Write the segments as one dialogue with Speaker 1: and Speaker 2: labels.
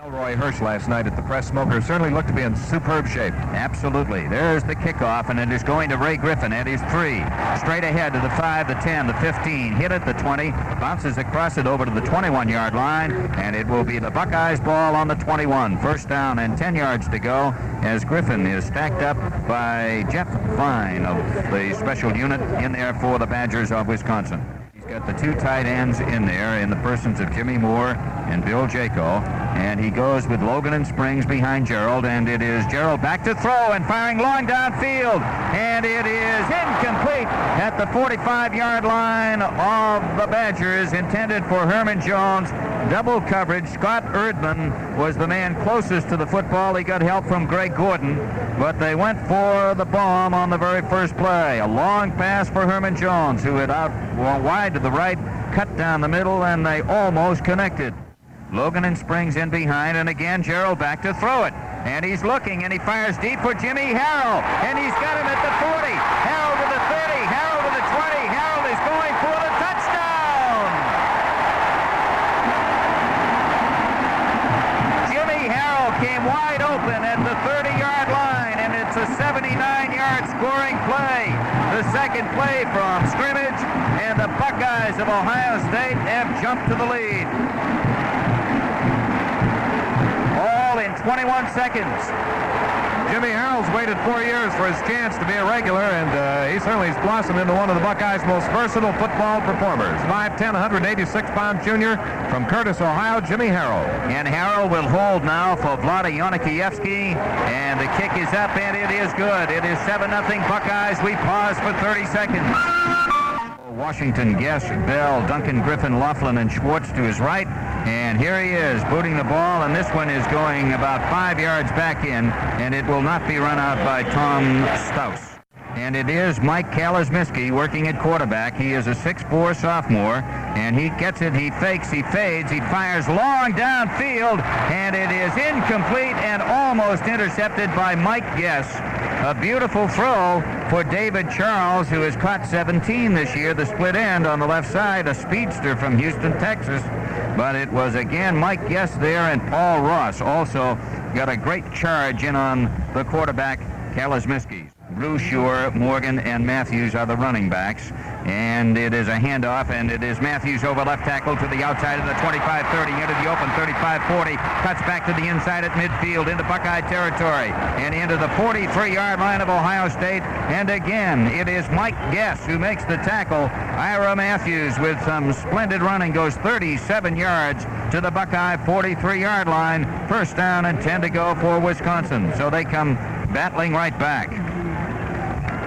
Speaker 1: Roy Hirsch last night at the Press Smoker certainly looked to be in superb shape.
Speaker 2: Absolutely. There's the kickoff, and it is going to Ray Griffin at his 3. Straight ahead to the 5, the 10, the 15. Hit at the 20. Bounces across it over to the 21-yard line, and it will be the Buckeyes ball on the 21. First down and 10 yards to go as Griffin is stacked up by Jeff Vine of the special unit in there for the Badgers of Wisconsin. Got the 2 tight ends in there in the persons of Jimmy Moore and Bill Jaco, and he goes with Logan and Springs behind Gerald, and it is Gerald back to throw and firing long downfield, and it is incomplete at the 45-yard line of the Badgers, intended for Herman Jones. Double coverage. Scott Erdman was the man closest to the football. He got help from Greg Gordon, but they went for the bomb on the very first play. A long pass for Herman Jones, who had out wide to the right, cut down the middle, and they almost connected. Logan and Springs in behind, and again Gerald back to throw it. And he's looking, and he fires deep for Jimmy Harrell, and he's got him at the 40. Harrell to the 30, Harrell to the 20. Harrell is going for the touchdown. Jimmy Harrell came wide open at the 30-yard line, and it's a 79-yard scoring play. The second play from scrimmage, and the Buckeyes of Ohio State have jumped to the lead. All in 21 seconds.
Speaker 1: Jimmy Harrell's waited 4 years for his chance to be a regular, and he certainly has blossomed into one of the Buckeyes' most versatile football performers. 5'10", 186-pound junior from Curtis, Ohio, Jimmy Harrell.
Speaker 2: And Harrell will hold now for Vlada Yonikievsky, and the kick is up, and it is good. It is 7-0 Buckeyes. We pause for 30 seconds. Washington, Guest, Bell, Duncan, Griffin, Laughlin, and Schwartz to his right. And here he is, booting the ball, and this one is going about 5 yards back in, and it will not be run out by Tom Stouse. And it is Mike Kalazmiski working at quarterback. He is a 6'4" sophomore, and he gets it, he fakes, he fades, he fires long downfield, and it is incomplete and almost intercepted by Mike Guess. A beautiful throw for David Charles, who has caught 17 this year, the split end on the left side, a speedster from Houston, Texas. But it was again Mike Guess there, and Paul Ross also got a great charge in on the quarterback, Kalazmiski. Brusure, Morgan, and Matthews are the running backs. And it is a handoff, and it is Matthews over left tackle to the outside of the 25-30, into the open 35-40, cuts back to the inside at midfield into Buckeye territory, and into the 43-yard line of Ohio State. And again, it is Mike Guess who makes the tackle. Ira Matthews, with some splendid running, goes 37 yards to the Buckeye 43-yard line. First down and 10 to go for Wisconsin. So they come battling right back.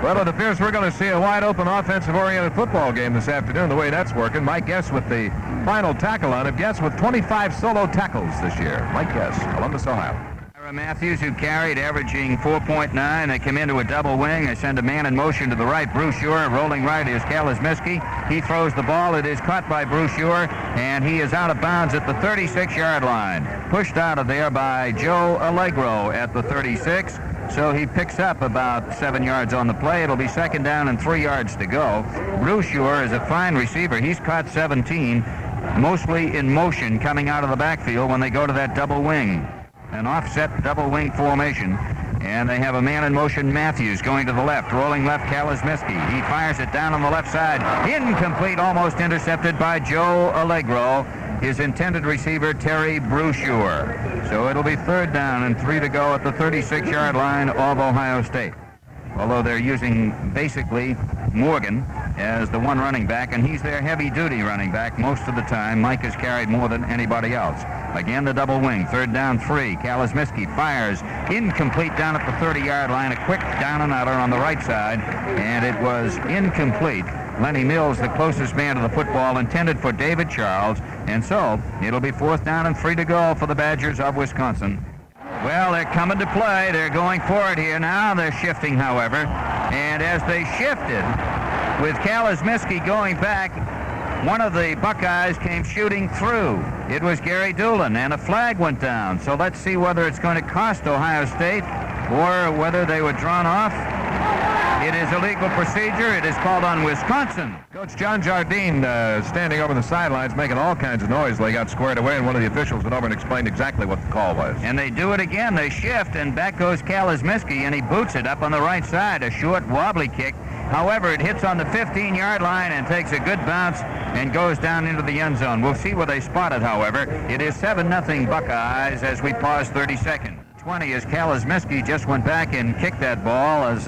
Speaker 1: Well, it appears we're going to see a wide-open offensive-oriented football game this afternoon, the way that's working. Mike Guess with the final tackle on it. Guess with 25 solo tackles this year. Mike Guess, Columbus, Ohio.
Speaker 2: Ira Matthews, who carried, averaging 4.9. They come into a double wing. They send a man in motion to the right. Brusure, rolling right is Kalazmiski. He throws the ball. It is caught by Brusure, and he is out of bounds at the 36-yard line. Pushed out of there by Joe Allegro at the 36. So he picks up about 7 yards on the play. It'll be second down and 3 yards to go. Brusure is a fine receiver. He's caught 17, mostly in motion coming out of the backfield when they go to that double wing. An offset double wing formation. And they have a man in motion, Matthews, going to the left, rolling left, Kalazmiski. He fires it down on the left side. Incomplete, almost intercepted by Joe Allegro, his intended receiver, Terry Brusure. So it'll be third down and 3 to go at the 36-yard line of Ohio State. Although they're using basically Morgan as the one running back, and he's their heavy-duty running back most of the time. Mike has carried more than anybody else. Again, the double wing, third down 3. Kalazmiski fires, incomplete down at the 30-yard line, a quick down and outer on the right side, and it was incomplete. Lenny Mills, the closest man to the football, intended for David Charles, and so it'll be fourth down and 3 to go for the Badgers of Wisconsin. Well, they're coming to play. They're going for it here now. They're shifting, however. And as they shifted, with Kalazmiski going back, one of the Buckeyes came shooting through. It was Gary Doolin, and a flag went down. So let's see whether it's going to cost Ohio State or whether they were drawn off. It is illegal procedure. It is called on Wisconsin.
Speaker 1: Coach John Jardine standing over the sidelines making all kinds of noise. They got squared away, and one of the officials went over and explained exactly what the call was.
Speaker 2: And they do it again. They shift, and back goes Kalismiski, and he boots it up on the right side. A short, wobbly kick. However, it hits on the 15-yard line and takes a good bounce and goes down into the end zone. We'll see where they spot it, however. It is 7-0 Buckeyes as we pause 30 seconds. 20 as Kalismiski just went back and kicked that ball as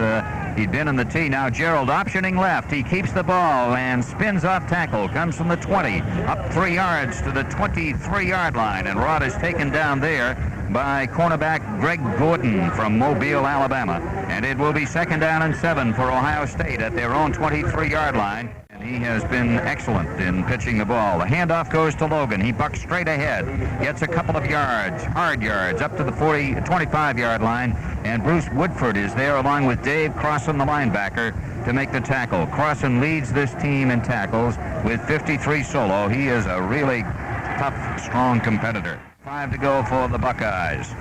Speaker 2: he'd been in the tee. Now Gerald optioning left. He keeps the ball and spins off tackle. Comes from the 20, up 3 yards to the 23-yard line. And Rod is taken down there by cornerback Greg Gordon from Mobile, Alabama. And it will be 2nd down and 7 for Ohio State at their own 23-yard line. And he has been excellent in pitching the ball. The handoff goes to Logan. He bucks straight ahead, gets a couple of yards, hard yards, up to the 25-yard line. And Bruce Woodford is there along with Dave Crossan, the linebacker, to make the tackle. Crossan leads this team in tackles with 53 solo. He is a really tough, strong competitor. 5 to go for the Buckeyes.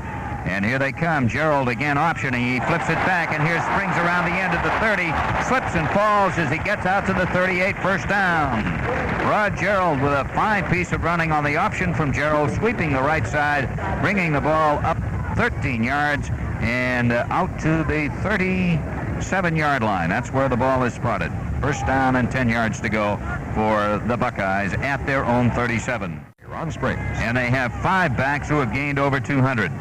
Speaker 2: And here they come. Gerald again optioning. He flips it back, and here springs around the end of the 30. Slips and falls as he gets out to the 38, 1st down. Rod Gerald with a fine piece of running on the option from Gerald, sweeping the right side, bringing the ball up 13 yards and out to the 37-yard line. That's where the ball is spotted. 1st down and 10 yards to go for the Buckeyes at their own 37.
Speaker 1: Ron Springs.
Speaker 2: And they have 5 backs who have gained over 200.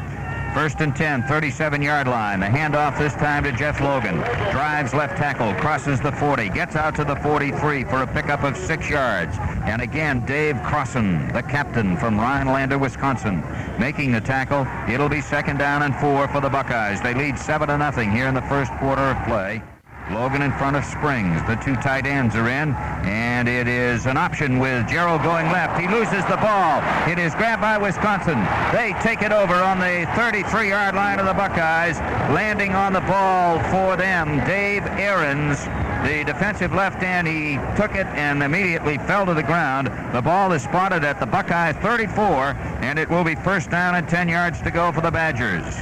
Speaker 2: 1st and 10, 37-yard line. The handoff this time to Jeff Logan. Drives left tackle, crosses the 40, gets out to the 43 for a pickup of 6 yards. And again, Dave Crossan, the captain from Rhinelander, Wisconsin, making the tackle. It'll be 2nd down and 4 for the Buckeyes. They lead 7-0 here in the first quarter of play. Logan in front of Springs. The 2 tight ends are in, and it is an option with Gerald going left. He loses the ball. It is grabbed by Wisconsin. They take it over on the 33-yard line of the Buckeyes. Landing on the ball for them, Dave Ahrens, the defensive left end. He took it and immediately fell to the ground. The ball is spotted at the Buckeye 34, and it will be 1st down and 10 yards to go for the Badgers.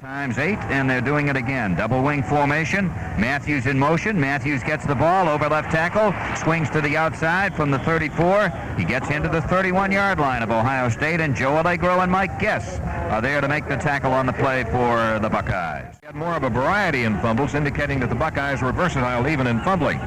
Speaker 2: Times 8, and they're doing it again. Double wing formation. Matthews in motion. Matthews gets the ball over left tackle. Swings to the outside from the 34. He gets into the 31-yard line of Ohio State, and Joe Allegro and Mike Guess are there to make the tackle on the play for the Buckeyes.
Speaker 1: He had more of a variety in fumbles, indicating that the Buckeyes were versatile even in fumbling.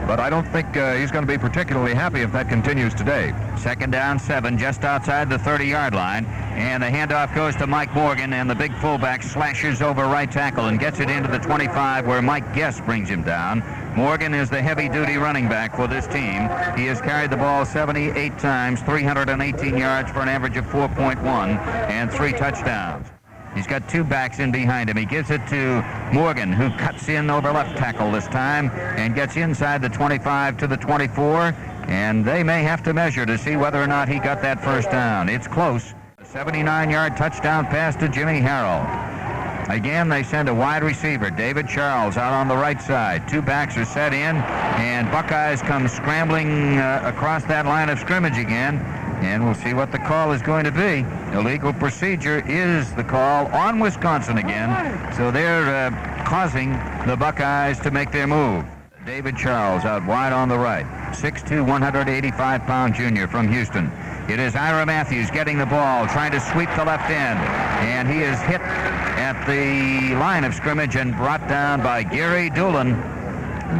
Speaker 1: But I don't think he's going to be particularly happy if that continues today.
Speaker 2: 2nd down 7, just outside the 30-yard line. And the handoff goes to Mike Morgan, and the big fullback slashes over right tackle and gets it into the 25 where Mike Guess brings him down. Morgan is the heavy-duty running back for this team. He has carried the ball 78 times, 318 yards for an average of 4.1 and 3 touchdowns. He's got 2 backs in behind him. He gives it to Morgan, who cuts in over left tackle this time and gets inside the 25 to the 24. And they may have to measure to see whether or not he got that 1st down. It's close. A 79-yard touchdown pass to Jimmy Harrell. Again, they send a wide receiver, David Charles, out on the right side. 2 backs are set in, and Buckeyes come scrambling across that line of scrimmage again. And we'll see what the call is going to be. Illegal procedure is the call on Wisconsin again. So they're causing the Buckeyes to make their move. David Charles out wide on the right. 6'2", 185-pound junior from Houston. It is Ira Matthews getting the ball, trying to sweep the left end. And he is hit at the line of scrimmage and brought down by Gary Doolan.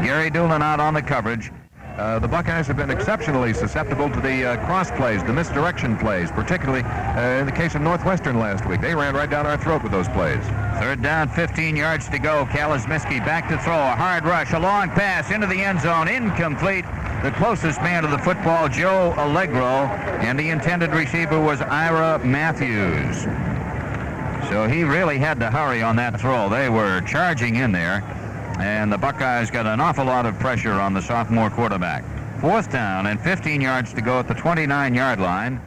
Speaker 2: Gary Doolan out on the coverage.
Speaker 1: The Buckeyes have been exceptionally susceptible to the cross plays, the misdirection plays, particularly in the case of Northwestern last week. They ran right down our throat with those plays.
Speaker 2: 3rd down, 15 yards to go. Kalismiski back to throw. A hard rush, a long pass into the end zone. Incomplete. The closest man to the football, Joe Allegro, and the intended receiver was Ira Matthews. So he really had to hurry on that throw. They were charging in there. And the Buckeyes got an awful lot of pressure on the sophomore quarterback. 4th down and 15 yards to go at the 29-yard line.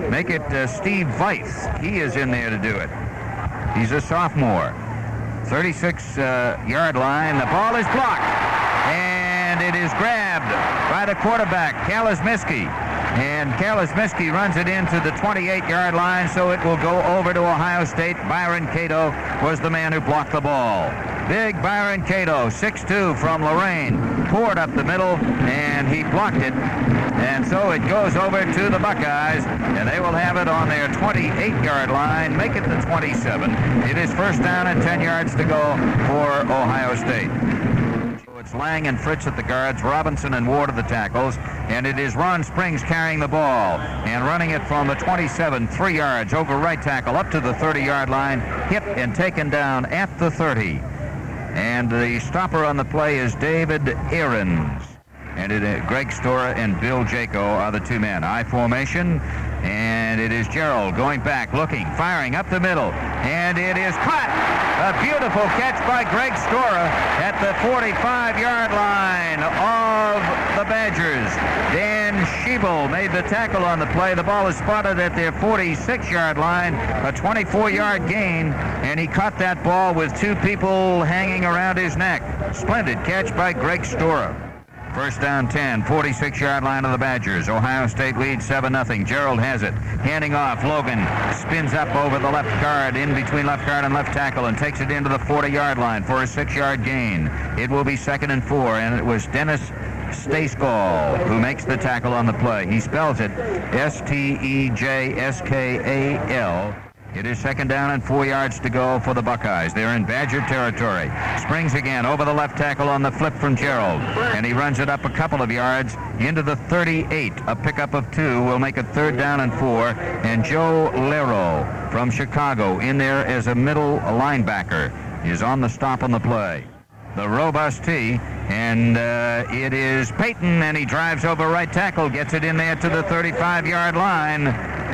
Speaker 2: Make it Steve Weiss. He is in there to do it. He's a sophomore. 36-yard line. The ball is blocked. And it is grabbed by the quarterback, Kalismiski. And Kalesmiski runs it into the 28-yard line, so it will go over to Ohio State. Byron Cato was the man who blocked the ball. Big Byron Cato, 6'2", from Lorraine, poured up the middle, and he blocked it. And so it goes over to the Buckeyes, and they will have it on their 28-yard line, make it the 27. It is first down and 10 yards to go for Ohio State. It's Lang and Fritz at the guards, Robinson and Ward at the tackles, and it is Ron Springs carrying the ball and running it from the 27, 3 yards over right tackle up to the 30-yard line, hit and taken down at the 30. And the stopper on the play is David Ahrens. And Greg Stora and Bill Jaco are the two men. I formation, and it is Gerald going back, looking, firing up the middle, and it is caught. A beautiful catch by Greg Stora at the 45-yard line of the Badgers. Dan Schiebel made the tackle on the play. The ball is spotted at their 46-yard line, a 24-yard gain, and he caught that ball with two people hanging around his neck. Splendid catch by Greg Stora. First down 10, 46-yard line of the Badgers. Ohio State leads 7-0. Gerald has it. Handing off. Logan spins up over the left guard, in between left guard and left tackle, and takes it into the 40-yard line for a 6-yard gain. It will be 2nd and 4, and it was Dennis Stejskal who makes the tackle on the play. He spells it Stejskal. It is 2nd down and 4 yards to go for the Buckeyes. They're in Badger territory. Springs again over the left tackle on the flip from Gerald. And he runs it up a couple of yards into the 38. A pickup of 2 will make it 3rd down and 4. And Joe Lero from Chicago in there as a middle linebacker is on the stop on the play. The robust T, and it is Payton, and he drives over right tackle, gets it in there to the 35-yard line.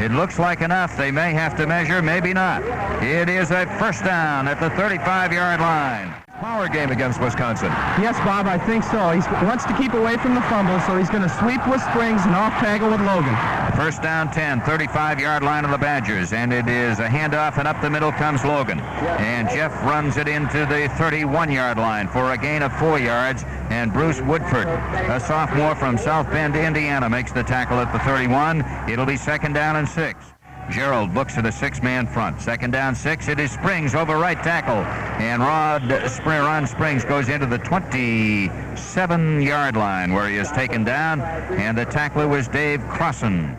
Speaker 2: It looks like enough. They may have to measure, maybe not. It is a first down at the 35-yard line.
Speaker 1: Power game against Wisconsin.
Speaker 3: Yes, Bob, I think so. He wants to keep away from the fumble, so he's going to sweep with Springs and off tackle with Logan.
Speaker 2: First down 10, 35-yard line of the Badgers, and it is a handoff, and up the middle comes Logan. And Jeff runs it into the 31-yard line for a gain of 4 yards, and Bruce Woodford, a sophomore from South Bend, Indiana, makes the tackle at the 31. It'll be 2nd down and 6. Gerald looks at a 6-man front. 2nd down 6. It is Springs over right tackle. And Ron Springs goes into the 27-yard line where he is taken down. And the tackler was Dave Crossan.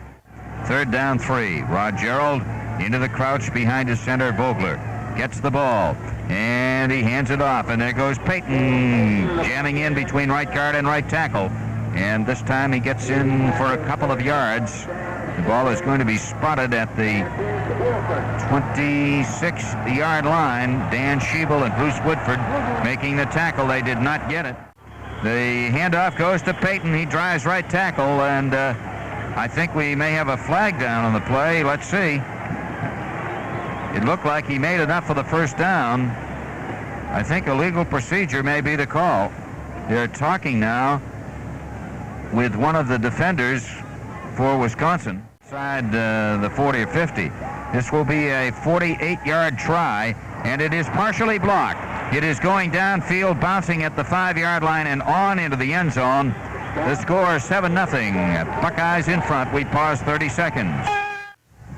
Speaker 2: 3rd down 3. Rod Gerald into the crouch behind his center, Vogler. Gets the ball. And he hands it off. And there goes Payton jamming in between right guard and right tackle. And this time he gets in for a couple of yards. The ball is going to be spotted at the 26-yard line. Dan Schiebel and Bruce Woodford making the tackle. They did not get it. The handoff goes to Payton. He drives right tackle, and I think we may have a flag down on the play. Let's see. It looked like he made enough for the first down. I think a legal procedure may be the call. They're talking now with one of the defenders for Wisconsin, inside the 40 or 50. This will be a 48-yard try, and it is partially blocked. It is going downfield, bouncing at the 5-yard line and on into the end zone. The score 7-0. Buckeyes in front. We pause 30 seconds.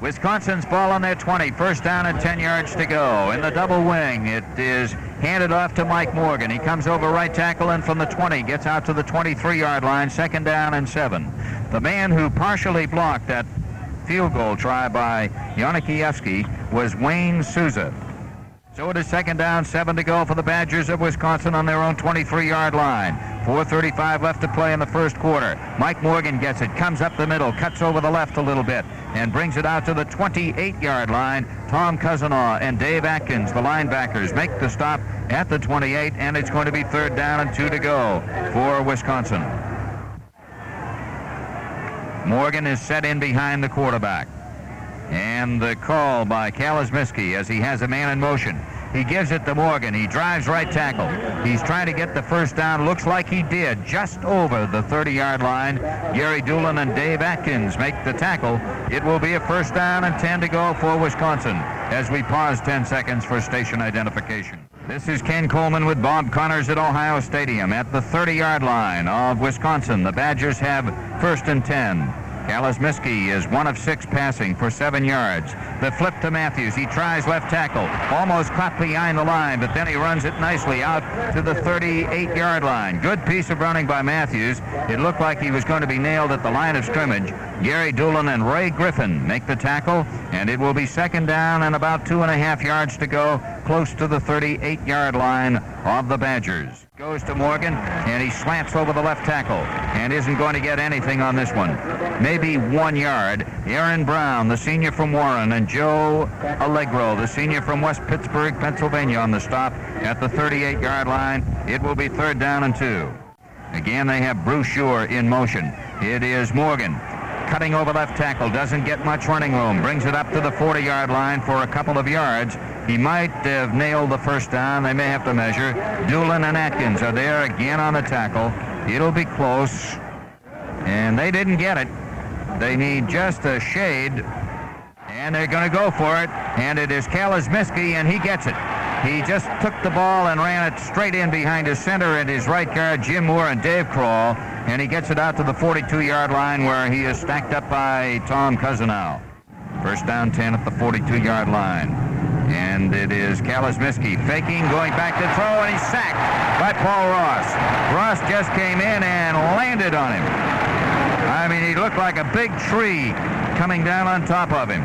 Speaker 2: Wisconsin's ball on their 20. First down and 10 yards to go. In the double wing, it is handed off to Mike Morgan. He comes over right tackle and from the 20 gets out to the 23-yard line. 2nd down and 7. The man who partially blocked that field goal try by Yonikiewski was Wayne Souza. So it is 2nd down, 7 to go for the Badgers of Wisconsin on their own 23-yard line. 4:35 left to play in the first quarter. Mike Morgan gets it, comes up the middle, cuts over the left a little bit, and brings it out to the 28-yard line. Tom Cousineau and Dave Atkins, the linebackers, make the stop at the 28, and it's going to be 3rd down and 2 to go for Wisconsin. Morgan is set in behind the quarterback. And the call by Kalesmiski as he has a man in motion. He gives it to Morgan. He drives right tackle. He's trying to get the first down. Looks like he did, just over the 30-yard line. Gary Doolin and Dave Atkins make the tackle. It will be a first down and 10 to go for Wisconsin as we pause 10 seconds for station identification. This is Ken Coleman with Bob Connors at Ohio Stadium at the 30-yard line of Wisconsin. The Badgers have 1st and 10. Kalasmiski is 1 of 6 passing for 7 yards. The flip to Matthews. He tries left tackle. Almost caught behind the line, but then he runs it nicely out to the 38-yard line. Good piece of running by Matthews. It looked like he was going to be nailed at the line of scrimmage. Gary Doolin and Ray Griffin make the tackle, and it will be second down and about 2.5 yards to go, close to the 38-yard line of the Badgers. Goes to Morgan, and he slants over the left tackle and isn't going to get anything on this one. Maybe 1 yard. Aaron Brown, the senior from Warren, and Joe Allegro, the senior from West Pittsburgh, Pennsylvania, on the stop at the 38-yard line. It will be third down and 2. Again, they have Bruce Shore in motion. It is Morgan. Cutting over left tackle, doesn't get much running room, brings it up to the 40-yard line for a couple of yards. He might have nailed the first down. They may have to measure. Doolin and Atkins are there again on the tackle. It'll be close, and they didn't get it. They need just a shade, and they're going to go for it, and it is Kalasmiski, and he gets it. He just took the ball and ran it straight in behind his center and his right guard, Jim Moore and Dave Kroll, and he gets it out to the 42-yard line where he is stacked up by Tom Cousineau. First down 10 at the 42-yard line. And it is Kalasmiski faking, going back to throw, and he's sacked by Paul Ross. Ross just came in and landed on him. I mean, he looked like a big tree coming down on top of him.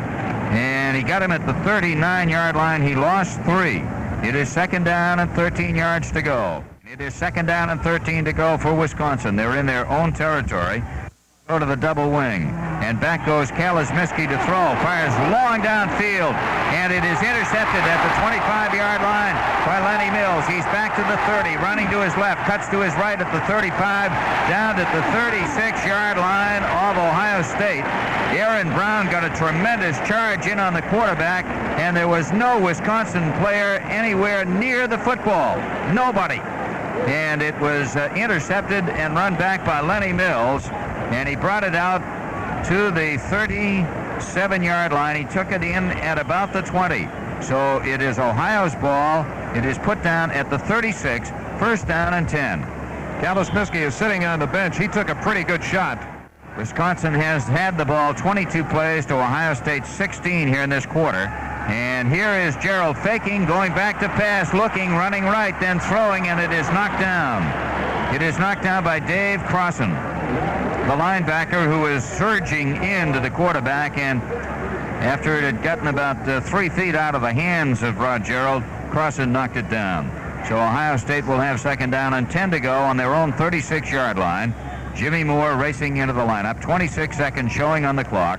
Speaker 2: And he got him at the 39-yard line. He lost 3. It is second down and 13 yards to go. It is second down and 13 to go for Wisconsin. They're in their own territory. Go to the double wing, and back goes Kalasmiski to throw. Fires long downfield, and it is intercepted at the 25-yard line by Lenny Mills. He's back to the 30, running to his left, cuts to his right at the 35, down at the 36-yard line of Ohio State. Aaron Brown got a tremendous charge in on the quarterback, and there was no Wisconsin player anywhere near the football. Nobody. And it was intercepted and run back by Lenny Mills. And he brought it out to the 37-yard line. He took it in at about the 20. So it is Ohio's ball. It is put down at the 36, first down and 10.
Speaker 1: Kalasmiski is sitting on the bench. He took a pretty good shot.
Speaker 2: Wisconsin has had the ball 22 plays to Ohio State's 16 here in this quarter. And here is Gerald faking, going back to pass, looking, running right, then throwing, and it is knocked down. It is knocked down by Dave Crossan, the linebacker who is surging into the quarterback, and after it had gotten about 3 feet out of the hands of Rod Gerald, Crossan knocked it down. So Ohio State will have second down and 10 to go on their own 36-yard line. Jimmy Moore racing into the lineup, 26 seconds showing on the clock.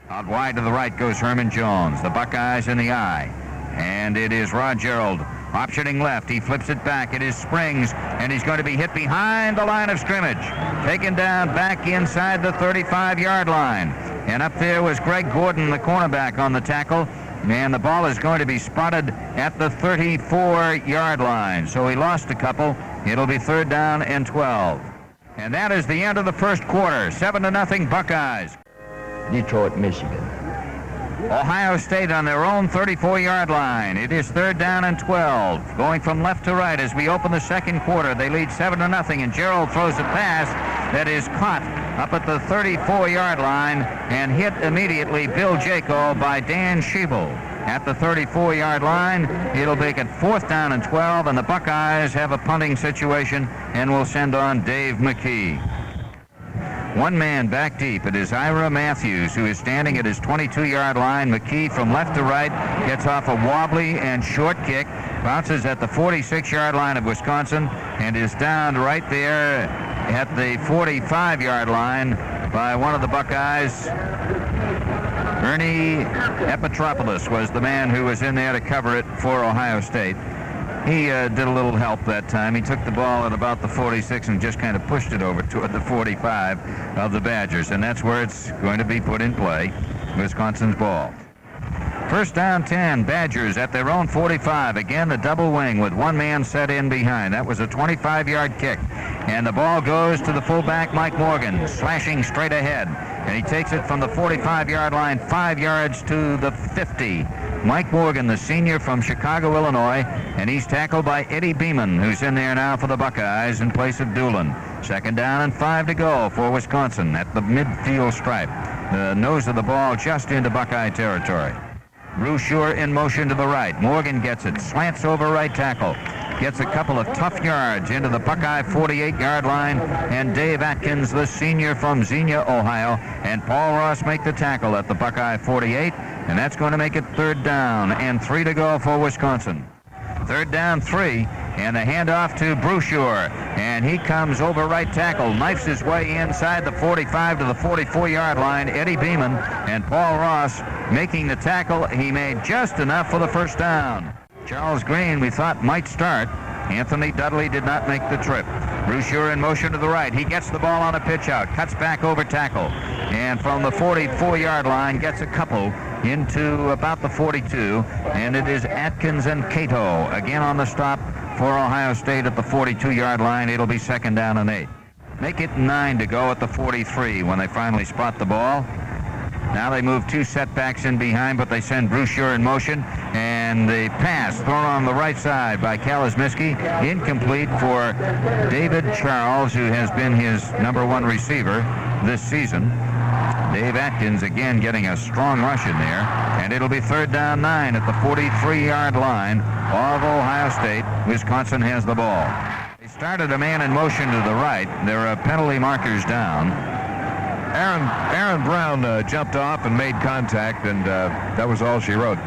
Speaker 2: Out wide to the right goes Herman Jones, the Buckeyes in the eye. And it is Rod Gerald optioning left. He flips it back. It is Springs, and he's going to be hit behind the line of scrimmage. Taken down back inside the 35-yard line. And up there was Greg Gordon, the cornerback, on the tackle. And the ball is going to be spotted at the 34-yard line. So he lost a couple. It'll be third down and 12. And that is the end of the first quarter. 7-0 Buckeyes.
Speaker 4: Detroit, Michigan.
Speaker 2: Ohio State on their own 34-yard line. It is third down and 12. Going from left to right as we open the second quarter. They lead 7-0, and Gerald throws a pass that is caught up at the 34-yard line and hit immediately Bill Jaco by Dan Schiebel at the 34-yard line. It'll make it fourth down and 12, and the Buckeyes have a punting situation and will send on Dave McKee. One man back deep. It is Ira Matthews, who is standing at his 22-yard line. McKee from left to right gets off a wobbly and short kick, bounces at the 46-yard line of Wisconsin, and is down right there at the 45-yard line by one of the Buckeyes. Ernie Epitropoulos was the man who was in there to cover it for Ohio State. He did a little help that time. He took the ball at about the 46 and just kind of pushed it over toward the 45 of the Badgers, and that's where it's going to be put in play, Wisconsin's ball. First down 10, Badgers at their own 45. Again, the double wing with one man set in behind. That was a 25-yard kick, and the ball goes to the fullback, Mike Morgan, slashing straight ahead, and he takes it from the 45-yard line 5 yards to the 50. Mike Morgan, the senior from Chicago, Illinois, and he's tackled by Eddie Beeman, who's in there now for the Buckeyes in place of Doolin. Second down and 5 to go for Wisconsin at the midfield stripe. the nose of the ball just into Buckeye territory. Brusure in motion to the right. Morgan gets it, slants over right tackle. Gets a couple of tough yards into the Buckeye 48-yard line, and Dave Atkins, the senior from Xenia, Ohio, and Paul Ross make the tackle at the Buckeye 48, and that's going to make it 3rd down and 3 to go for Wisconsin. 3rd down, 3, and the handoff to Brusure, and he comes over right tackle, knifes his way inside the 45 to the 44-yard line. Eddie Beeman and Paul Ross making the tackle. He made just enough for the 1st down. Charles Green, we thought, might start. Anthony Dudley did not make the trip. Brusure in motion to the right. He gets the ball on a pitch out, cuts back over tackle, and from the 44-yard line gets a couple into about the 42, and it is Atkins and Cato again on the stop for Ohio State at the 42-yard line. It'll be 2nd down and 8. Make it 9 to go at the 43 when they finally spot the ball. Now they move 2 setbacks in behind, but they send Brusure in motion, and the pass thrown on the right side by Kalazmiski, incomplete for David Charles, who has been his #1 receiver this season. Dave Atkins again getting a strong rush in there, and it'll be 3rd down 9 at the 43-yard line of Ohio State. Wisconsin has the ball. They started a man in motion to the right. There are penalty markers down.
Speaker 1: Aaron Brown jumped off and made contact, and that was all she wrote.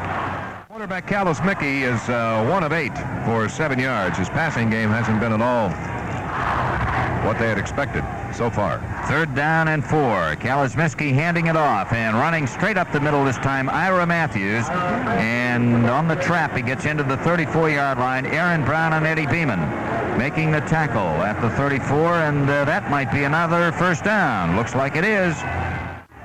Speaker 1: Quarterback Kalazmiski is 1 of 8 for 7 yards. His passing game hasn't been at all what they had expected so far.
Speaker 2: 3rd down and 4. Kalazmiski handing it off and running straight up the middle this time. Ira Matthews, and on the trap he gets into the 34-yard line. Aaron Brown and Eddie Beeman making the tackle at the 34, and that might be another 1st down. Looks like it is.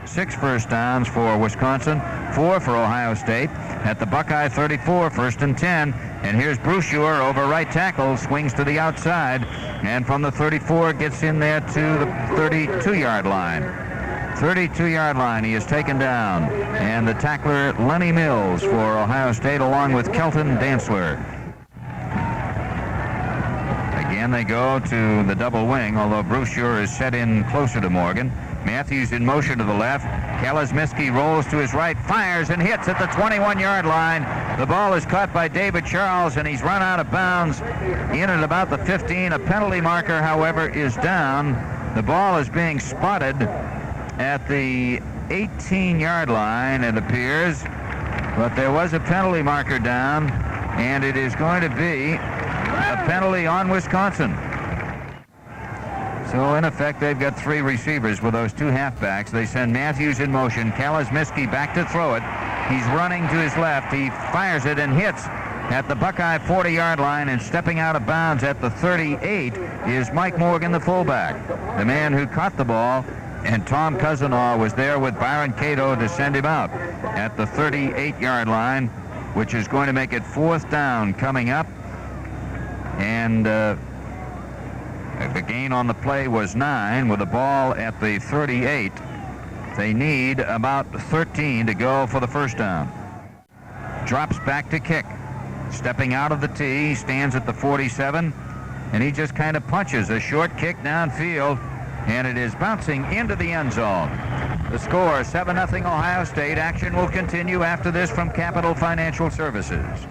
Speaker 2: 6 first downs for Wisconsin, 4 for Ohio State at the Buckeye 34, 1st and 10. And here's Brusure over right tackle, swings to the outside, and from the 34 gets in there to the 32-yard line. 32-yard line, he is taken down. And the tackler, Lenny Mills for Ohio State, along with Kelton Dantzler. Again, they go to the double wing, although Brusure is set in closer to Morgan. Matthews in motion to the left. Kalazmiski rolls to his right, fires and hits at the 21-yard line. The ball is caught by David Charles, and he's run out of bounds in at about the 15. A penalty marker, however, is down. The ball is being spotted at the 18-yard line, it appears. But there was a penalty marker down, and it is going to be a penalty on Wisconsin. So, in effect, they've got 3 receivers with those 2 halfbacks. They send Matthews in motion. Kalazmiski back to throw it. He's running to his left. He fires it and hits at the Buckeye 40-yard line, and stepping out of bounds at the 38 is Mike Morgan, the fullback, the man who caught the ball, and Tom Cousineau was there with Byron Cato to send him out at the 38-yard line, which is going to make it 4th down coming up. And the gain on the play was 9 with the ball at the 38. They need about 13 to go for the 1st down. Drops back to kick. Stepping out of the tee, he stands at the 47, and he just kind of punches a short kick downfield, and it is bouncing into the end zone. The score, 7-0 Ohio State. Action will continue after this from Capital Financial Services.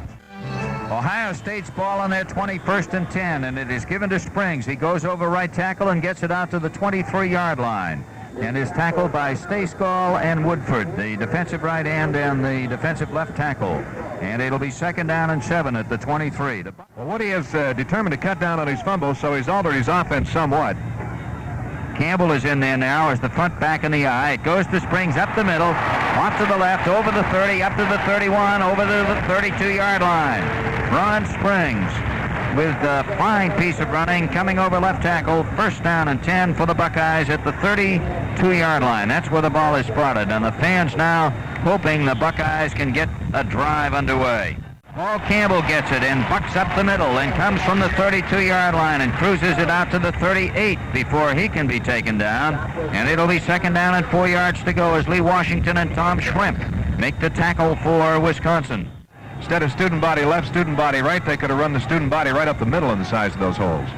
Speaker 2: Ohio State's ball on their 21st and 10, and it is given to Springs. He goes over right tackle and gets it out to the 23-yard line, and is tackled by Stayskull and Woodford, the defensive right end and the defensive left tackle. And it'll be 2nd down and 7 at the 23.
Speaker 1: Well, Woody is determined to cut down on his fumbles, so he's altered his offense somewhat.
Speaker 2: Campbell is in there now as the front back in the eye. It goes to Springs up the middle, off to the left, over the 30, up to the 31, over to the 32-yard line. Ron Springs with a fine piece of running, coming over left tackle. 1st down and 10 for the Buckeyes at the 32-yard line. That's where the ball is spotted, and the fans now hoping the Buckeyes can get a drive underway. Paul Campbell gets it and bucks up the middle and comes from the 32-yard line and cruises it out to the 38 before he can be taken down. And it'll be 2nd down and 4 yards to go as Lee Washington and Tom Schrimp make the tackle for Wisconsin.
Speaker 1: Instead of student body left, student body right, they could have run the student body right up the middle in the size of those holes.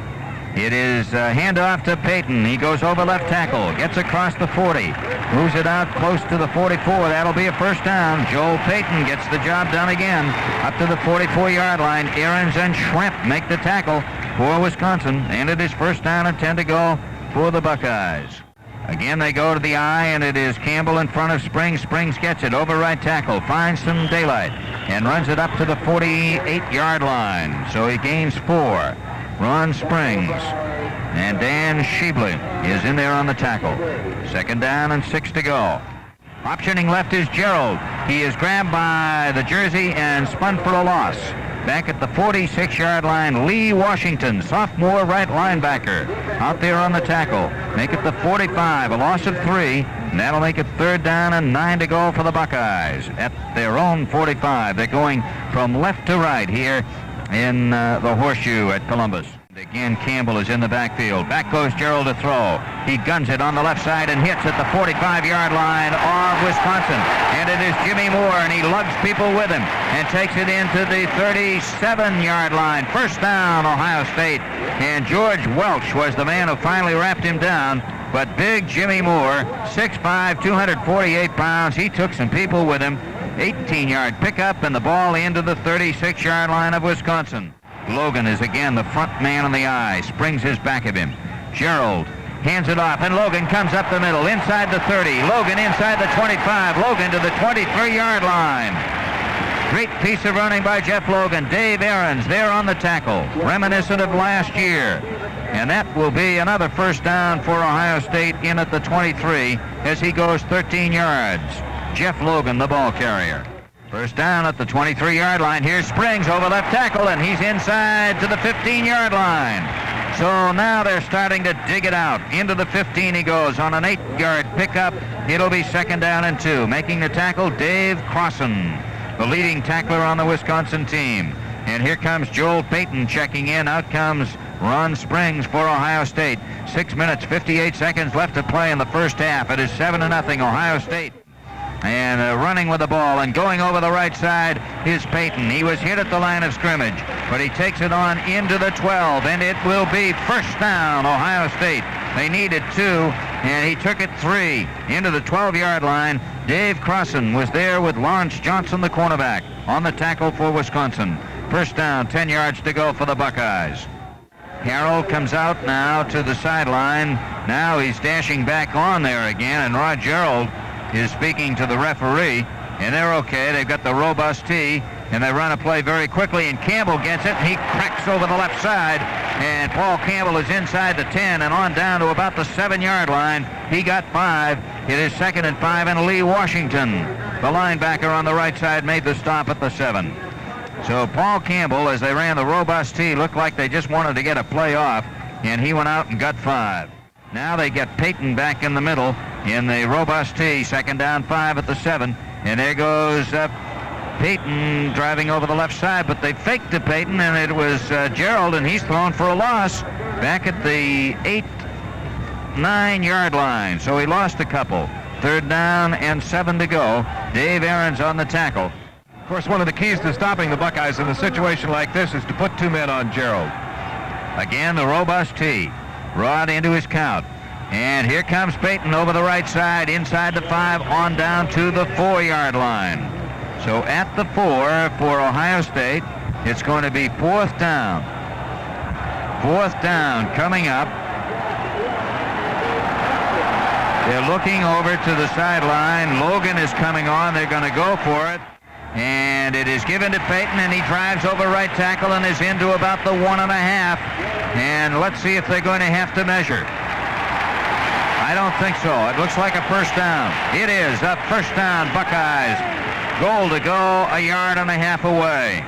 Speaker 2: It is a handoff to Payton. He goes over left tackle, gets across the 40, moves it out close to the 44. That'll be a first down. Joel Payton gets the job done again up to the 44-yard line. Ahrens and Schwemp make the tackle for Wisconsin, and it is first down and 10 to go for the Buckeyes. Again, they go to the I, and it is Campbell in front of Springs. Springs gets it over right tackle, finds some daylight, and runs it up to the 48-yard line. So he gains 4. Ron Springs, and Dan Sheebley is in there on the tackle. Second down and 6 to go. Optioning left is Gerald. He is grabbed by the jersey and spun for a loss. Back at the 46-yard line, Lee Washington, sophomore right linebacker, out there on the tackle. Make it the 45, a loss of 3, and that'll make it third down and 9 to go for the Buckeyes at their own 45. They're going from left to right here in the horseshoe at Columbus. Again, Campbell is in the backfield. Back goes Gerald to throw. He guns it on the left side and hits at the 45-yard line of Wisconsin. And it is Jimmy Moore, and he lugs people with him and takes it into the 37-yard line. First down, Ohio State. And George Welch was the man who finally wrapped him down. But big Jimmy Moore, 6'5", 248 pounds. He took some people with him. 18-yard pickup, and the ball into the 36-yard line of Wisconsin. Logan is again the front man on the I. Springs is back of him. Gerald hands it off, and Logan comes up the middle, inside the 30. Logan inside the 25. Logan to the 23-yard line. Great piece of running by Jeff Logan. Dave Ahrens there on the tackle, reminiscent of last year. And that will be another first down for Ohio State in at the 23 as he goes 13 yards. Jeff Logan, the ball carrier. First down at the 23-yard line. Here's Springs over left tackle, and he's inside to the 15-yard line. So now they're starting to dig it out. Into the 15 he goes on an 8-yard pickup. It'll be second down and 2. Making the tackle, Dave Crossan, the leading tackler on the Wisconsin team. And here comes Joel Payton checking in. Out comes Ron Springs for Ohio State. 6 minutes, 58 seconds left to play in the first half. It is 7-0 Ohio State. And running with the ball and going over the right side is Payton. He was hit at the line of scrimmage, but he takes it on into the 12, and it will be first down, Ohio State. They needed 2, and he took it 3 into the 12-yard line. Dave Crossan was there with Lawrence Johnson, the cornerback, on the tackle for Wisconsin. First down, 10 yards to go for the Buckeyes. Harrell comes out now to the sideline. Now he's dashing back on there again, and Rod Gerald is speaking to the referee, and they're okay. They've got the robust tee, and they run a play very quickly, and Campbell gets it, and he cracks over the left side, and Paul Campbell is inside the 10 and on down to about the 7-yard line. He got 5. It is second and 5, and Lee Washington, the linebacker on the right side, made the stop at the 7. So Paul Campbell, as they ran the robust tee, looked like they just wanted to get a play off, and he went out and got 5. Now they get Payton back in the middle in the robust tee. Second down, 5 at the 7. And there goes Payton driving over the left side, but they faked to Payton, and it was Gerald, and he's thrown for a loss back at the 8-9-yard line. So he lost a couple. Third down and 7 to go. Dave Ahrens on the tackle.
Speaker 1: Of course, one of the keys to stopping the Buckeyes in a situation like this is to put 2 men on Gerald.
Speaker 2: Again, the robust tee. Rod into his count. And here comes Payton over the right side, inside the 5, on down to the 4-yard line. So at the 4 for Ohio State, it's going to be 4th down. 4th down coming up. They're looking over to the sideline. Logan is coming on. They're going to go for it. And it is given to Payton, and he drives over right tackle and is into about the 1.5. And let's see if they're going to have to measure. I don't think so. It looks like a first down. It is a first down, Buckeyes. Goal to go 1.5 yards away.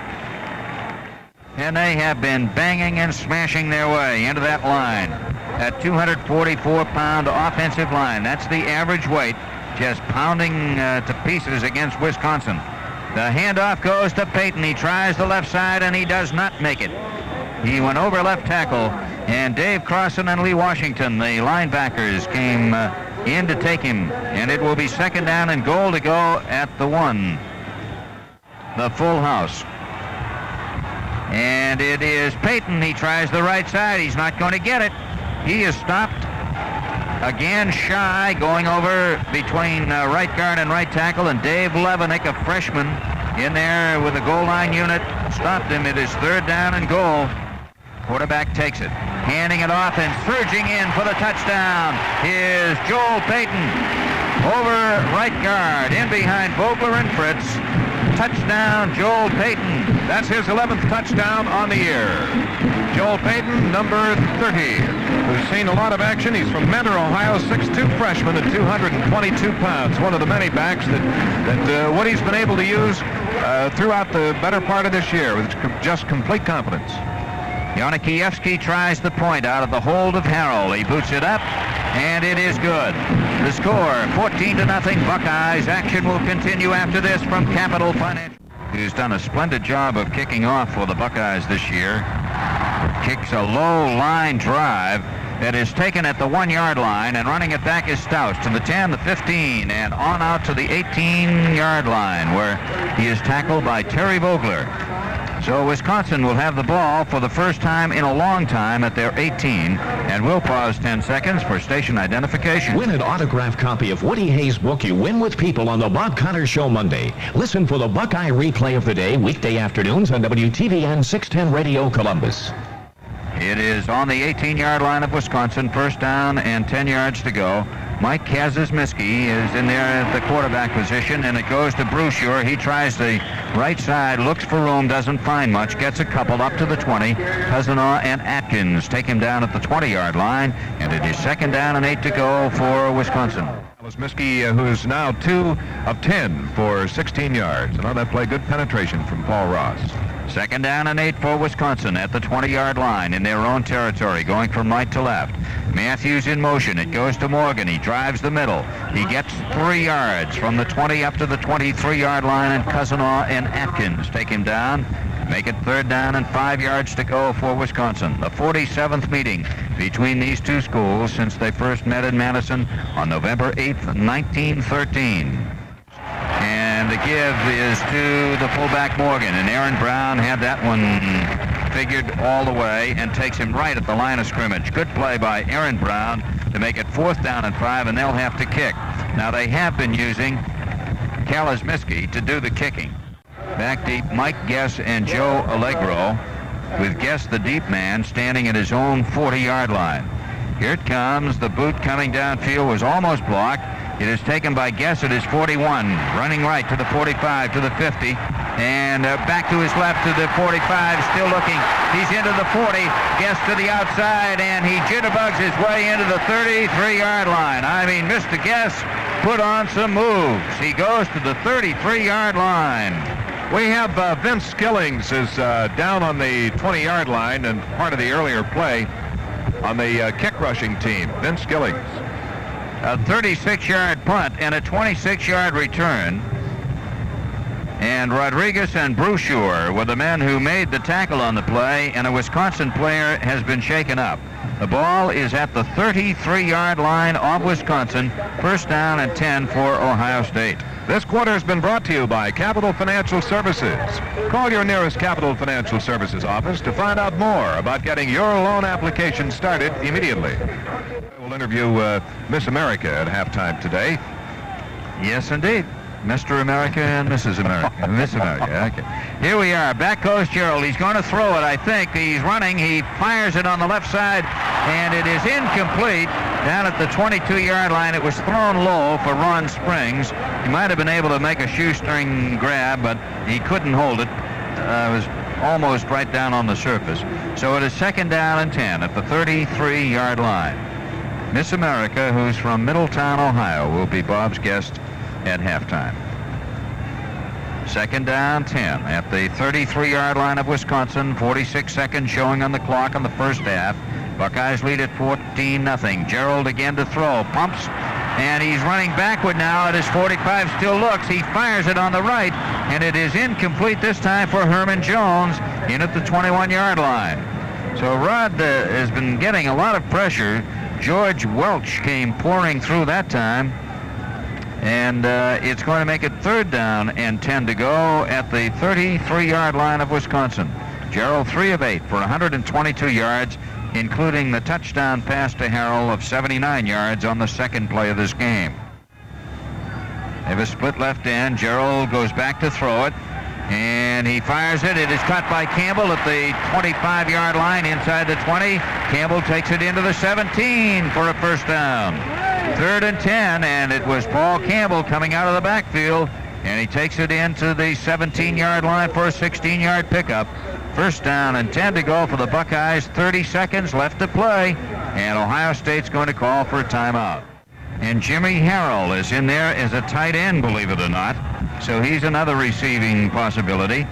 Speaker 2: And they have been banging and smashing their way into that line. That 244-pound offensive line. That's the average weight, just pounding to pieces against Wisconsin. The handoff goes to Payton. He tries the left side, and he does not make it. He went over left tackle, and Dave Crossan and Lee Washington, the linebackers, came in to take him. And it will be second down and goal to go at the 1. The full house. And it is Payton. He tries the right side. He's not going to get it. He is stopped. Again, shy, going over between right guard and right tackle, and Dave Levenick, a freshman, in there with the goal line unit, stopped him. It is 3rd down and goal. Quarterback takes it, handing it off and surging in for the touchdown is Joel Payton. Over right guard, in behind Vogler and Fritz. Touchdown, Joel Payton.
Speaker 1: That's his 11th touchdown on the year. Joel Payton, number 30, who's seen a lot of action. He's from Mentor, Ohio, 6'2" freshman at 222 pounds. One of the many backs that Woody's been able to use throughout the better part of this year with just complete confidence.
Speaker 2: Yonikiewski tries the point out of the hold of Harrell. He boots it up, and it is good. The score, 14-0 Buckeyes. Action will continue after this from Capital Financial, who's done a splendid job of kicking off for the Buckeyes this year. Kicks a low line drive that is taken at the 1-yard line, and running it back is Stouts to the 10, the 15, and on out to the 18-yard line, where he is tackled by Terry Vogler. So Wisconsin will have the ball for the first time in a long time at their 18, and we'll pause 10 seconds for station identification.
Speaker 5: Win an autographed copy of Woody Hayes' book, You Win with People, on the Bob Connors Show Monday. Listen for the Buckeye replay of the day, weekday afternoons on WTVN 610 Radio Columbus.
Speaker 2: It is on the 18-yard line of Wisconsin, 1st down and 10 yards to go. Mike Kazismiski is in there at the quarterback position, and it goes to Brusure. He tries the right side, looks for room, doesn't find much, gets a couple up to the 20. Cousineau and Atkins take him down at the 20-yard line, and it is 2nd down and 8 to go for Wisconsin.
Speaker 1: Kazismiski, who's now 2 of 10 for 16 yards. And on that play, good penetration from Paul Ross.
Speaker 2: 2nd down and 8 for Wisconsin at the 20-yard line in their own territory, going from right to left. Matthews in motion. It goes to Morgan. He drives the middle. He gets 3 yards from the 20 up to the 23-yard line, and Cousineau and Atkins take him down. Make it 3rd down and 5 yards to go for Wisconsin. The 47th meeting between these two schools since they first met in Madison on November 8th, 1913. And the give is to the fullback Morgan, and Aaron Brown had that one figured all the way and takes him right at the line of scrimmage. Good play by Aaron Brown to make it 4th down and 5, and they'll have to kick. Now they have been using Kazismiski to do the kicking. Back deep, Mike Guess and Joe Allegro, with Guess the deep man standing at his own 40-yard line. Here it comes. The boot coming downfield was almost blocked. It is taken by Guess at his 41, running right to the 45, to the 50, and back to his left to the 45, still looking. He's into the 40, Guess to the outside, and he jitterbugs his way into the 33-yard line. I mean, Mr. Guess put on some moves. He goes to the 33-yard line.
Speaker 1: We have Vince Skillings is down on the 20-yard line, and part of the earlier play on the kick rushing team. Vince Skillings.
Speaker 2: A 36-yard punt and a 26-yard return. And Rodriguez and Brusure were the men who made the tackle on the play, and a Wisconsin player has been shaken up. The ball is at the 33-yard line of Wisconsin. 1st down and 10 for Ohio State.
Speaker 1: This quarter has been brought to you by Capital Financial Services. Call your nearest Capital Financial Services office to find out more about getting your loan application started immediately. We'll interview Miss America at halftime today.
Speaker 2: Yes, indeed. Mr. America and Mrs. America. Miss America, okay. Here we are. Back goes Gerald. He's going to throw it, I think. He's running. He fires it on the left side, and it is incomplete. Down at the 22-yard line, it was thrown low for Ron Springs. He might have been able to make a shoestring grab, but he couldn't hold it. It was almost right down on the surface. So it is 2nd down and 10 at the 33-yard line. Miss America, who's from Middletown, Ohio, will be Bob's guest at halftime. 2nd down, 10 at the 33-yard line of Wisconsin. 46 seconds showing on the clock on the first half. Buckeyes lead at 14-0. Gerald again to throw. Pumps, and he's running backward now at his 45. Still looks. He fires it on the right, and it is incomplete this time for Herman Jones in at the 21-yard line. So Rod has been getting a lot of pressure. George Welch came pouring through that time. And it's going to make it 3rd down and 10 to go at the 33-yard line of Wisconsin. Gerald 3 of 8 for 122 yards, including the touchdown pass to Harrell of 79 yards on the second play of this game. They have a split left end. Gerald goes back to throw it, and he fires it. It is caught by Campbell at the 25-yard line inside the 20. Campbell takes it into the 17 for a first down. 3rd and 10, and it was Paul Campbell coming out of the backfield, and he takes it into the 17-yard line for a 16-yard pickup. First down and 10 to go for the Buckeyes. 30 seconds left to play, and Ohio State's going to call for a timeout. And Jimmy Harrell is in there as a tight end, believe it or not. So he's another receiving possibility.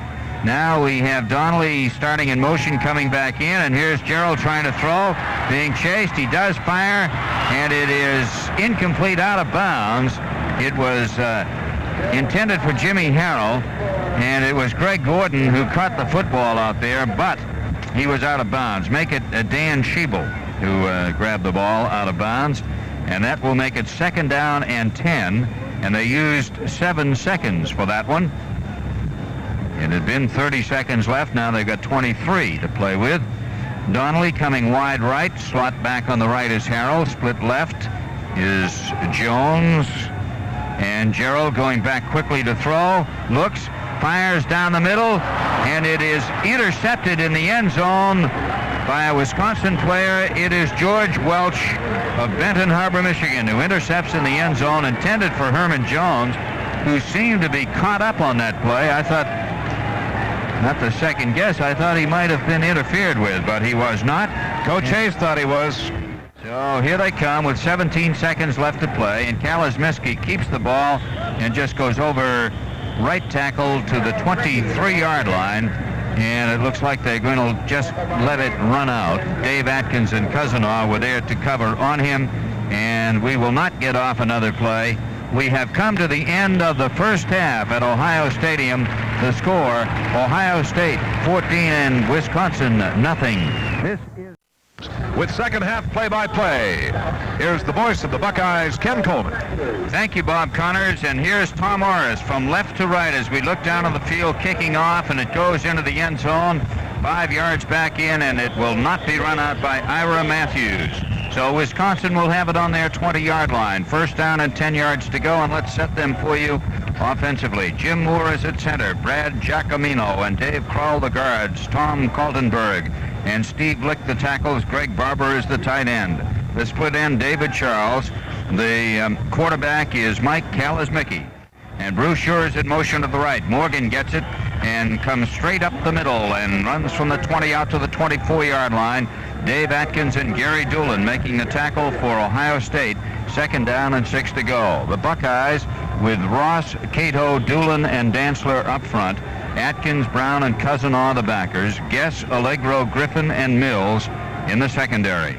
Speaker 2: Now we have Donnelly starting in motion, coming back in, and here's Gerald trying to throw, being chased. He does fire, and it is incomplete, out of bounds. It was intended for Jimmy Harrell, and it was Greg Gordon who caught the football out there, but he was out of bounds. Make it Dan Schiebel who grabbed the ball out of bounds, and that will make it 2nd down and 10, and they used 7 seconds for that one. It had been 30 seconds left. Now they've got 23 to play with. Donnelly coming wide right. Slot back on the right is Harrell. Split left is Jones. And Gerald going back quickly to throw. Looks, fires down the middle, and it is intercepted in the end zone by a Wisconsin player. It is George Welch of Benton Harbor, Michigan, who intercepts in the end zone, intended for Herman Jones, who seemed to be caught up on that play. I thought, not the second guess, I thought he might have been interfered with, but he was not.
Speaker 1: Coach Hayes thought he was.
Speaker 2: So here they come with 17 seconds left to play, and Kalesmiski keeps the ball and just goes over right tackle to the 23-yard line, and it looks like they're going to just let it run out. Dave Atkins and Cousineau were there to cover on him, and we will not get off another play. We have come to the end of the first half at Ohio Stadium. The score, Ohio State 14 and Wisconsin nothing. This is
Speaker 1: With second half play-by-play, here's the voice of the Buckeyes, Ken Coleman.
Speaker 2: Thank you, Bob Connors, and here's Tom Morris from left to right as we look down on the field, kicking off, and it goes into the end zone, 5 yards back in, and it will not be run out by Ira Matthews. So Wisconsin will have it on their 20-yard line. First down and 10 yards to go, and let's set them for you offensively. Jim Moore is at center, Brad Giacomino and Dave Kroll the guards, Tom Kaltenberg and Steve Lick the tackles, Greg Barber is the tight end. The split end, David Charles. The quarterback is Mike Kalesmiski. And Bruce Shore is in motion to the right. Morgan gets it and comes straight up the middle and runs from the 20 out to the 24-yard line. Dave Atkins and Gary Doolin making the tackle for Ohio State. 2nd down and 6 to go. The Buckeyes with Ross, Cato, Doolin, and Dantzler up front. Atkins, Brown, and Cousineau the backers. Guess, Allegro, Griffin, and Mills in the secondary.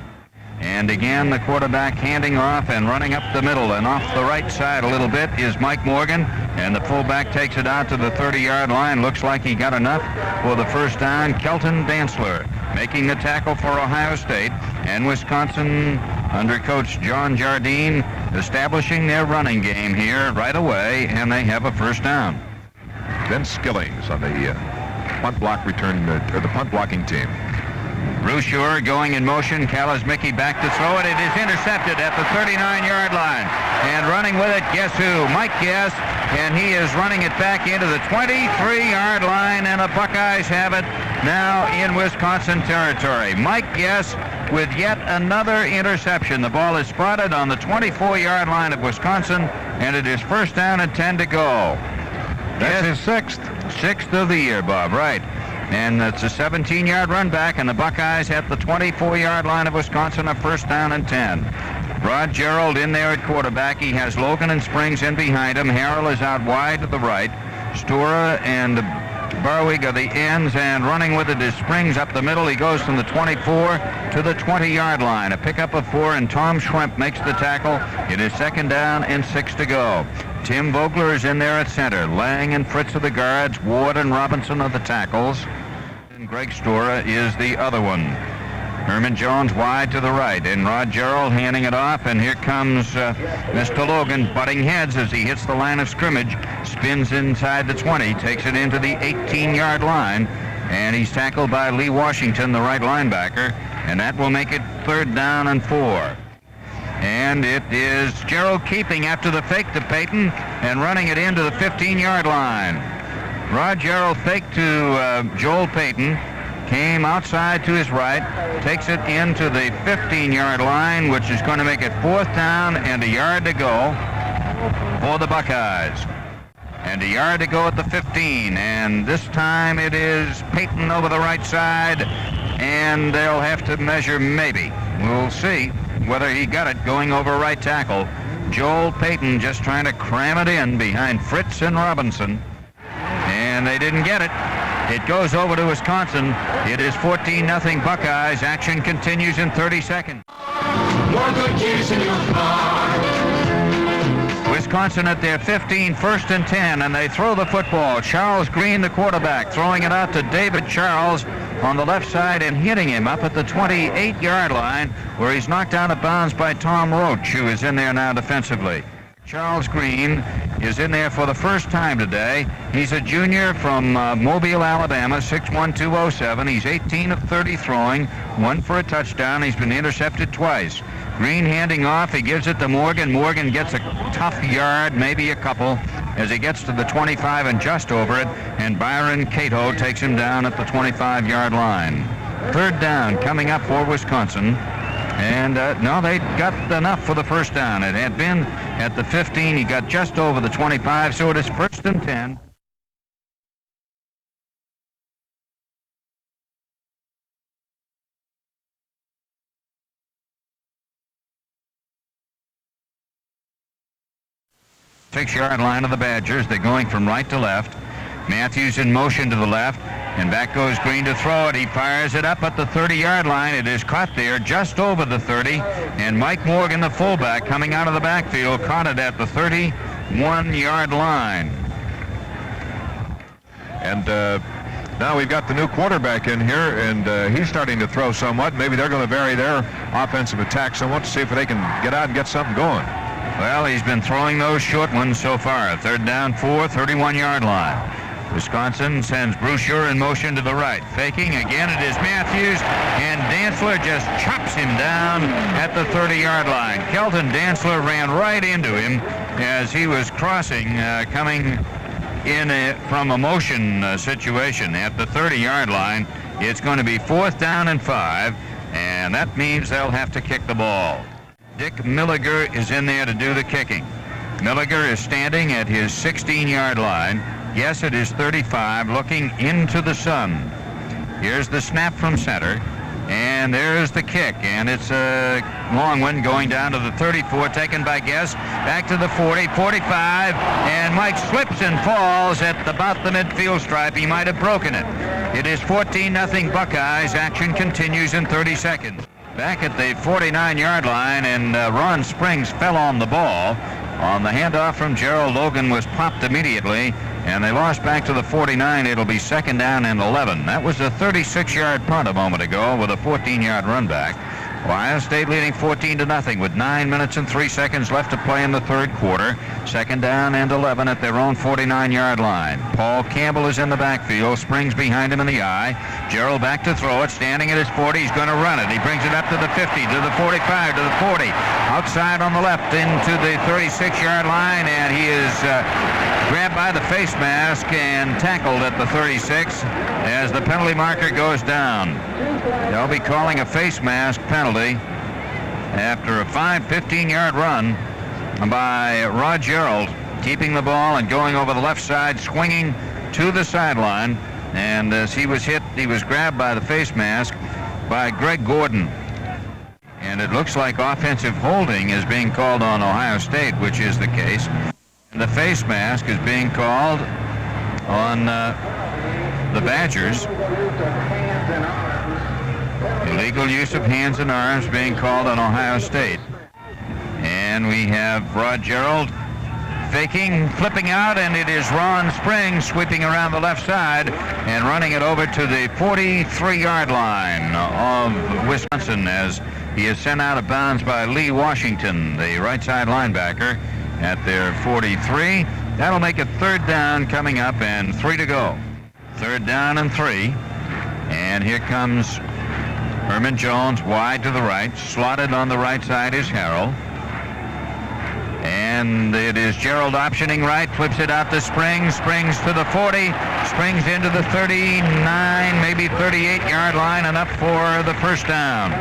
Speaker 2: And again, the quarterback handing off and running up the middle, and off the right side a little bit is Mike Morgan, and the fullback takes it out to the 30-yard line. Looks like he got enough for the first down. Kelton Dantzler making the tackle for Ohio State, and Wisconsin under Coach John Jardine establishing their running game here right away, and they have a first down.
Speaker 1: Then Skillings on the punt block return, or the punt blocking team.
Speaker 2: Bruce Shore going in motion. Kalesmiski back to throw it. It is intercepted at the 39-yard line. And running with it, guess who? Mike Guess. And he is running it back into the 23-yard line, and the Buckeyes have it now in Wisconsin territory. Mike Guess with yet another interception. The ball is spotted on the 24-yard line of Wisconsin, and it is first down and 10 to go.
Speaker 1: That's his sixth.
Speaker 2: Sixth of the year, Bob, right. And it's a 17-yard run back, and the Buckeyes at the 24-yard line of Wisconsin, a first down and 10. Rod Gerald in there at quarterback. He has Logan and Springs in behind him. Harrell is out wide to the right. Stora and Barwig are the ends, and running with it is Springs up the middle. He goes from the 24 to the 20-yard line. A pickup of 4, and Tom Schwemp makes the tackle. It is 2nd down and 6 to go. Tim Vogler is in there at center. Lang and Fritz are the guards. Ward and Robinson are the tackles. And Greg Stora is the other one. Herman Jones wide to the right, and Rod Gerald handing it off, and here comes Mr. Logan butting heads as he hits the line of scrimmage, spins inside the 20, takes it into the 18-yard line, and he's tackled by Lee Washington, the right linebacker, and that will make it 3rd down and 4. And it is Gerald keeping after the fake to Payton and running it into the 15-yard line. Rod Gerald fake to Joel Payton, came outside to his right, takes it into the 15-yard line, which is going to make it 4th down and a yard to go for the Buckeyes. And a yard to go at the 15, and this time it is Payton over the right side, and they'll have to measure maybe. We'll see whether he got it going over right tackle. Joel Payton just trying to cram it in behind Fritz and Robinson, and they didn't get it. It goes over to Wisconsin. It is 14-0 Buckeyes. Action continues in 30 seconds.
Speaker 5: More good years in your car.
Speaker 2: Wisconsin at their 15, 1st and 10, and they throw the football. Charles Green, the quarterback, throwing it out to David Charles on the left side and hitting him up at the 28-yard line, where he's knocked out of bounds by Tom Roach, who is in there now defensively. Charles Green is in there for the first time today. He's a junior from Mobile, Alabama, 6'1", 207. He's 18 of 30 throwing, 1 for a touchdown. He's been intercepted twice. Green handing off. He gives it to Morgan. Morgan gets a tough yard, maybe a couple, as he gets to the 25 and just over it. And Byron Cato takes him down at the 25-yard line. 3rd down coming up for Wisconsin. And no, they got enough for the 1st down. It had been at the 15. He got just over the 25, so it is 1st and 10. Six-yard line of the Badgers. They're going from right to left. Matthews in motion to the left, and back goes Green to throw it. He fires it up at the 30-yard line. It is caught there just over the 30, and Mike Morgan, the fullback, coming out of the backfield, caught it at the 31-yard line.
Speaker 1: And now we've got the new quarterback in here, and he's starting to throw somewhat. Maybe they're going to vary their offensive attack somewhat to see if they can get out and get something going.
Speaker 2: Well, he's been throwing those short ones so far. 3rd down, 4, 31-yard line. Wisconsin sends Brusure in motion to the right. Faking again, it is Matthews, and Dantzler just chops him down at the 30-yard line. Kelton Dantzler ran right into him as he was crossing, coming in from a motion situation at the 30-yard line. It's going to be 4th down and 5, and that means they'll have to kick the ball. Dick Milliger is in there to do the kicking. Milliger is standing at his 16-yard line. Yes, it is 35, looking into the sun. Here's the snap from center, and there's the kick, and it's a long one going down to the 34, taken by Guess, back to the 40, 45, and Mike slips and falls at about the midfield stripe. He might have broken it. It is 14-0 Buckeyes. Action continues in 30 seconds. Back at the 49-yard line, and Ron Springs fell on the ball. On the handoff from Gerald, Logan was popped immediately, and they lost back to the 49. It'll be 2nd down and 11. That was a 36-yard punt a moment ago with a 14-yard run back. Ohio State leading 14-0 with 9 minutes and 3 seconds left to play in the 3rd quarter. 2nd down and 11 at their own 49-yard line. Paul Campbell is in the backfield. Springs behind him in the eye. Gerald back to throw it. Standing at his 40. He's going to run it. He brings it up to the 50, to the 45, to the 40. Outside on the left into the 36-yard line, and he is grabbed by the face mask and tackled at the 36 as the penalty marker goes down. They'll be calling a face mask penalty after a 15-yard run by Rod Gerald, keeping the ball and going over the left side, swinging to the sideline. And as he was hit, he was grabbed by the face mask by Greg Gordon. And it looks like offensive holding is being called on Ohio State, which is the case. And the face mask is being called on the Badgers. Illegal use of hands and arms being called on Ohio State. And we have Rod Gerald faking, flipping out, and it is Ron Springs sweeping around the left side and running it over to the 43-yard line of Wisconsin as he is sent out of bounds by Lee Washington, the right side linebacker, at their 43. That'll make it 3rd down coming up and 3 to go. 3rd down and 3. And here comes Herman Jones wide to the right. Slotted on the right side is Harrell. And it is Gerald optioning right, flips it out to Springs, Springs to the 40, Springs into the 39, maybe 38-yard line, and up for the first down.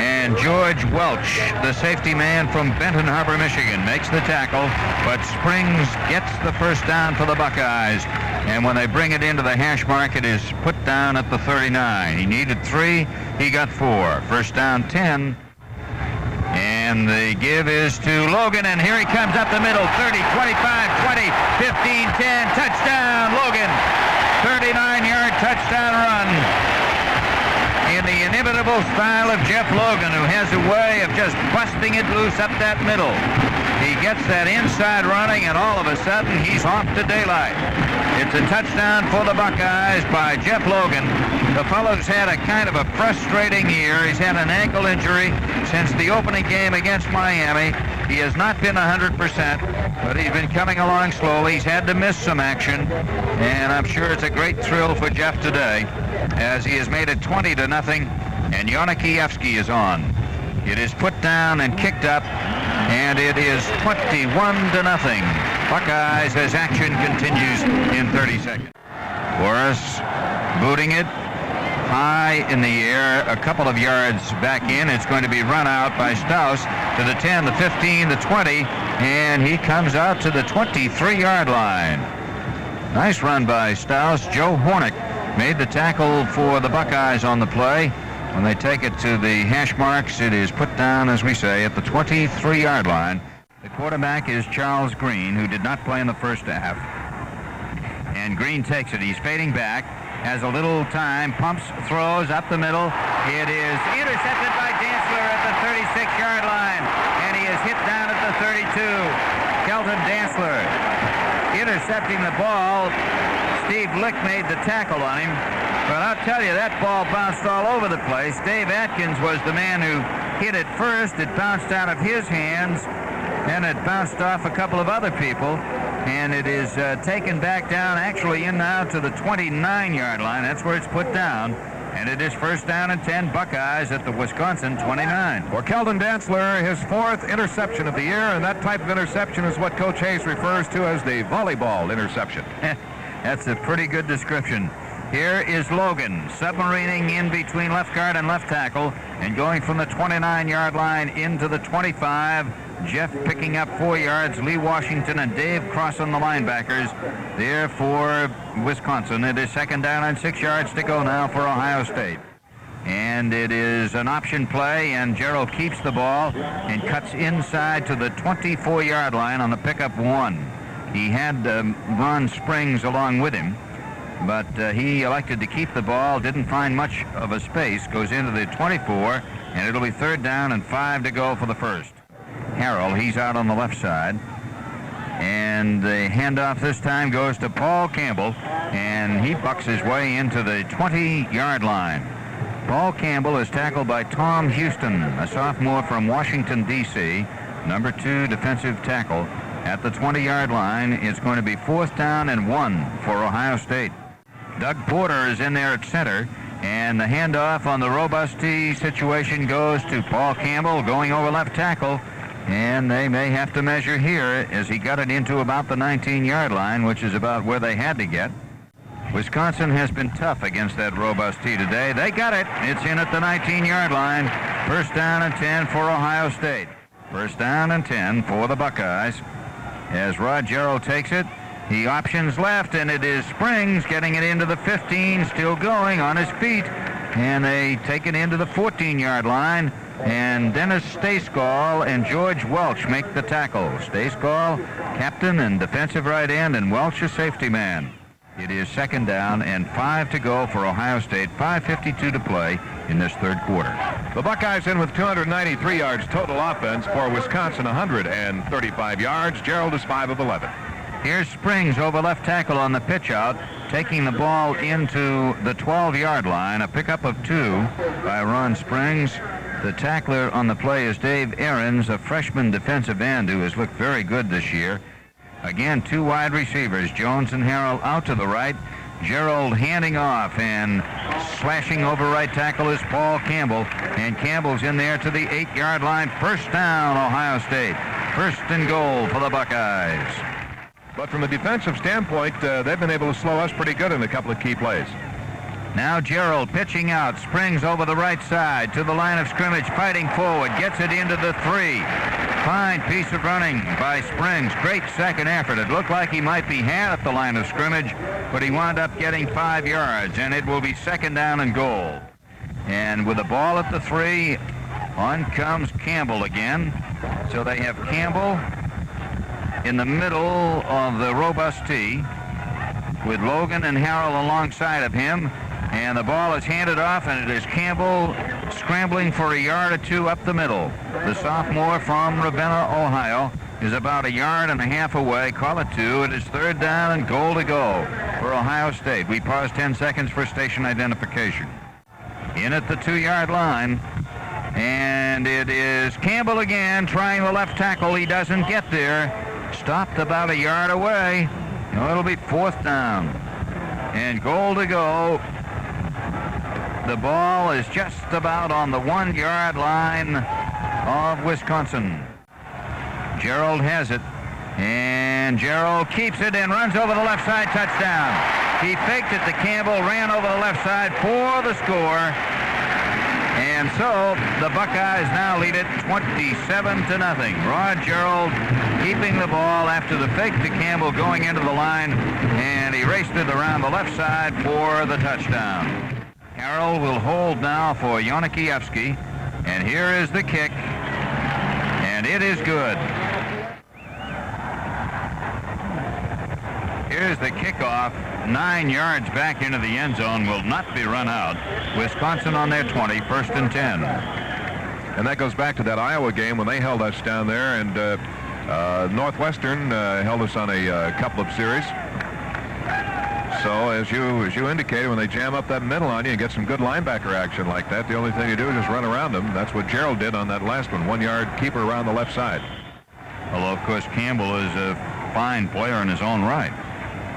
Speaker 2: And George Welch, the safety man from Benton Harbor, Michigan, makes the tackle, but Springs gets the first down for the Buckeyes. And when they bring it into the hash mark, it is put down at the 39. He needed 3, he got 4. First down 10. And the give is to Logan, and here he comes up the middle. 30, 25, 20, 15, 10. Touchdown, Logan. 39-yard touchdown run. In the inimitable style of Jeff Logan, who has a way of just busting it loose up that middle. He gets that inside running, and all of a sudden, he's off to daylight. It's a touchdown for the Buckeyes by Jeff Logan. The fellow's had a kind of a frustrating year. He's had an ankle injury since the opening game against Miami. He has not been 100%, but he's been coming along slowly. He's had to miss some action, and I'm sure it's a great thrill for Jeff today as he has made it 20-0, and Yona Kievsky is on. It is put down and kicked up, and it is 21-0. Buckeyes as action continues in 30 seconds. Boris booting it high in the air, a couple of yards back in. It's going to be run out by Staus to the 10, the 15, the 20, and he comes out to the 23-yard line. Nice run by Staus. Joe Hornick made the tackle for the Buckeyes on the play. When they take it to the hash marks, it is put down, as we say, at the 23-yard line. The quarterback is Charles Green, who did not play in the first half. And Green takes it. He's fading back, has a little time, pumps, throws up the middle. It is intercepted by Dantzler at the 36-yard line, and he is hit down at the 32. Kelton Dantzler intercepting the ball. Steve Lick made the tackle on him, but I'll tell you, that ball bounced all over the place. Dave Atkins was the man who hit it first. It bounced out of his hands, and it bounced off a couple of other people, and it is taken back down, actually in now to the 29-yard line. That's where it's put down, and it is first down and 10, Buckeyes at the Wisconsin 29.
Speaker 1: For Keldon Dantzler, his 4th interception of the year, and that type of interception is what Coach Hayes refers to as the volleyball interception.
Speaker 2: That's a pretty good description. Here is Logan, submarining in between left guard and left tackle, and going from the 29-yard line into the 25. Jeff picking up 4 yards. Lee Washington and Dave crossing the linebackers there for Wisconsin. It is second down and 6 yards to go now for Ohio State. And it is an option play, and Gerald keeps the ball and cuts inside to the 24-yard line on the pickup 1. He had Ron Springs along with him, but he elected to keep the ball, didn't find much of a space, goes into the 24, and it'll be third down and 5 to go for the first. Harrell, he's out on the left side, and the handoff this time goes to Paul Campbell, and he bucks his way into the 20-yard line. Paul Campbell is tackled by Tom Houston, a sophomore from Washington, D.C., number 2 defensive tackle. At the 20-yard line, it's going to be fourth down and 1 for Ohio State. Doug Porter is in there at center, and the handoff on the robust T situation goes to Paul Campbell going over left tackle, and they may have to measure here as he got it into about the 19-yard line, which is about where they had to get. Wisconsin has been tough against that robust T today. They got it. It's in at the 19-yard line. First down and 10 for Ohio State. First down and 10 for the Buckeyes. As Rod Gerald takes it, he options left, and it is Springs getting it into the 15, still going on his feet, and they take it into the 14-yard line, and Dennis Stayscall and George Welch make the tackle. Stayscall, captain and defensive right end, and Welch a safety man. It is second down and 5 to go for Ohio State, 5:52 to play in this third quarter.
Speaker 1: The Buckeyes in with 293 yards total offense. For Wisconsin, 135 yards. Gerald is 5 of 11.
Speaker 2: Here's Springs over left tackle on the pitch out, taking the ball into the 12-yard line. A pickup of 2 by Ron Springs. The tackler on the play is Dave Ahrens, a freshman defensive end who has looked very good this year. Again, 2 wide receivers, Jones and Harrell out to the right, Gerald handing off, and slashing over right tackle is Paul Campbell. And Campbell's in there to the 8-yard line. First down, Ohio State. First and goal for the Buckeyes.
Speaker 1: But from a defensive standpoint, they've been able to slow us pretty good in a couple of key plays.
Speaker 2: Now Gerald pitching out, springs over the right side to the line of scrimmage, fighting forward, gets it into the 3. Fine piece of running by Springs. Great second effort. It looked like he might be had at the line of scrimmage, but he wound up getting 5 yards, and it will be second down and goal. And with the ball at the 3, on comes Campbell again. So they have Campbell in the middle of the robust T with Logan and Harrell alongside of him. And the ball is handed off, and it is Campbell scrambling for a yard or 2 up the middle. The sophomore from Ravenna, Ohio, is about 1.5 yards away. Call it 2. It is third down and goal to go for Ohio State. We pause 10 seconds for station identification. In at the 2-yard line, and it is Campbell again trying the left tackle. He doesn't get there. Stopped about 1 yard away. No, it'll be fourth down and goal to go. The ball is just about on the 1-yard line of Wisconsin. Gerald has it, and Gerald keeps it and runs over the left side. Touchdown. He faked it to Campbell, ran over the left side for the score. And so the Buckeyes now lead it 27-0. Rod Gerald keeping the ball after the fake to Campbell going into the line, and he raced it around the left side for the touchdown. Harrell will hold now for Yonikiewski, and here is the kick, and it is good. Here's the kickoff, 9 yards back into the end zone, will not be run out. Wisconsin on their 20, first and 10.
Speaker 1: And that goes back to that Iowa game when they held us down there, and Northwestern held us on a couple of series. So as you indicated, when they jam up that middle on you and get some good linebacker action like that, the only thing you do is just run around them. That's what Gerald did on that last one, 1-yard keeper around the left side.
Speaker 2: Although, of course, Campbell is a fine player in his own right.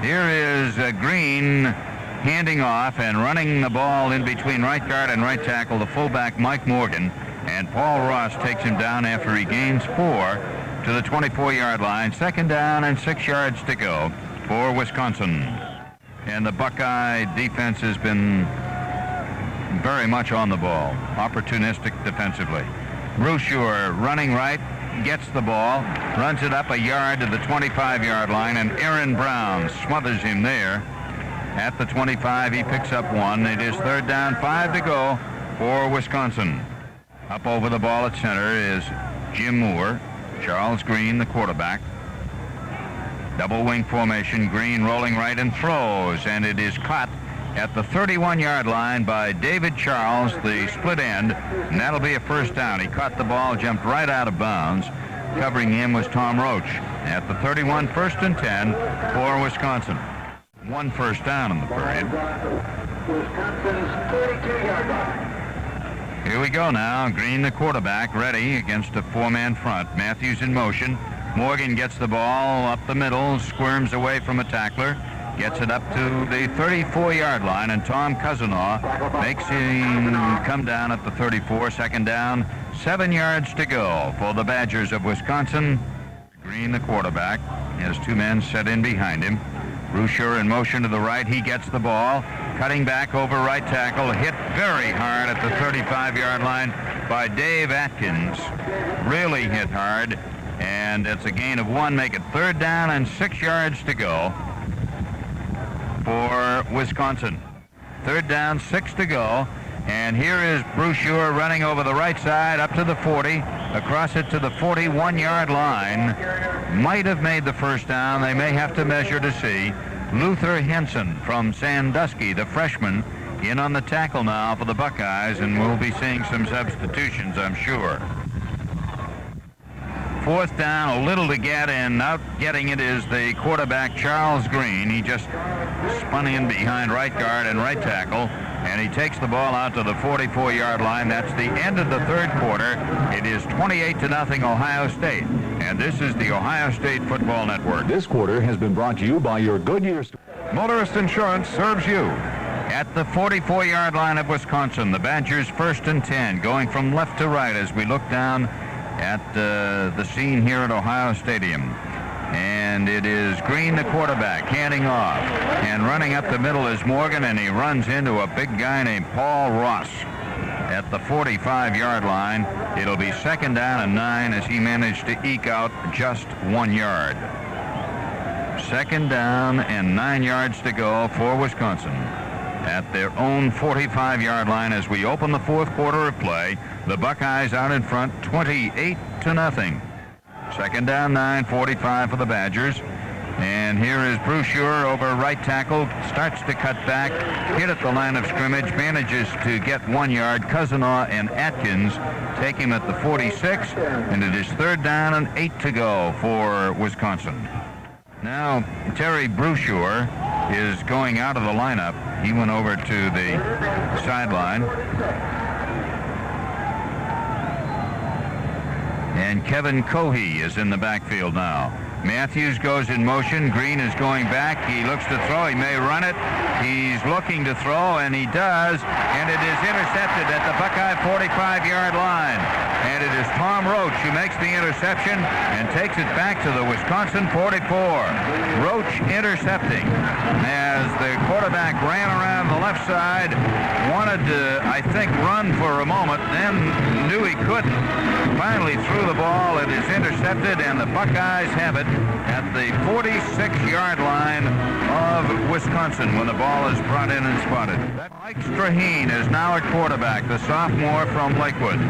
Speaker 2: Here is Green handing off and running the ball in between right guard and right tackle, the fullback Mike Morgan, and Paul Ross takes him down after he gains 4 to the 24-yard line. Second down and 6 yards to go for Wisconsin. And the Buckeye defense has been very much on the ball, opportunistic defensively. Brusure running right, gets the ball, runs it up 1 yard to the 25-yard line, and Aaron Brown smothers him there. At the 25, he picks up 1. It is third down, 5 to go for Wisconsin. Up over the ball at center is Jim Moore. Charles Green, the quarterback. Double wing formation, Green rolling right and throws, and it is caught at the 31-yard line by David Charles, the split end, and that'll be a first down. He caught the ball, jumped right out of bounds. Covering him was Tom Roach. At the 31, first and 10 for Wisconsin. 1 first down in the period.
Speaker 6: Wisconsin's 32-yard line.
Speaker 2: Here we go now. Green, the quarterback, ready against a 4-man front. Matthews in motion. Morgan gets the ball up the middle, squirms away from a tackler, gets it up to the 34-yard line, and Tom Cousineau makes him come down at the 34. Second down, 7 yards to go for the Badgers of Wisconsin. Green, the quarterback, has 2 men set in behind him. Brusure in motion to the right. He gets the ball, cutting back over right tackle, hit very hard at the 35-yard line by Dave Atkins. Really hit hard. And it's a gain of 1, make it third down and 6 yards to go for Wisconsin. Third down, 6 to go. And here is Brusure running over the right side up to the 40, across it to the 41-yard line. Might have made the first down. They may have to measure to see. Luther Henson from Sandusky, the freshman, in on the tackle now for the Buckeyes, and we'll be seeing some substitutions, I'm sure. Fourth down, a little to get, and out getting it is the quarterback, Charles Green. He just spun in behind right guard and right tackle, and he takes the ball out to the 44-yard line. That's the end of the third quarter. It is 28-0 Ohio State, and this is the Ohio State Football Network.
Speaker 7: This quarter has been brought to you by your Goodyear store.
Speaker 1: Motorist Insurance serves you.
Speaker 2: At the 44-yard line of Wisconsin, the Badgers 1st and 10, going from left to right as we look down at the scene here at Ohio Stadium. And it is Green, the quarterback, handing off. And running up the middle is Morgan, and he runs into a big guy named Paul Ross at the 45-yard line. It'll be 2nd down and 9 as he managed to eke out just 1 yard. 2nd down and 9 yards to go for Wisconsin at their own 45-yard line as we open the 4th quarter of play. The Buckeyes out in front, 28-0. 2nd down, 9:45 for the Badgers. And here is Brusure over right tackle, starts to cut back, hit at the line of scrimmage, manages to get 1 yard. Cousineau and Atkins take him at the 46, and it is 3rd down and 8 to go for Wisconsin. Now, Terry Brusure is going out of the lineup. He went over to the sideline. And Kevin Cohey is in the backfield now. Matthews goes in motion. Green is going back. He looks to throw. He may run it. He's looking to throw, and he does. And it is intercepted at the Buckeye 45-yard line. And it is Tom Roach who makes the interception and takes it back to the Wisconsin 44. Roach intercepting as the quarterback ran around the left side, wanted to, I think, run for a moment, then knew he couldn't. Finally threw the ball. It is intercepted, and the Buckeyes have it at the 46-yard line of Wisconsin when the ball is brought in and spotted. Mike Straheen is now at quarterback, the sophomore from Lakewood.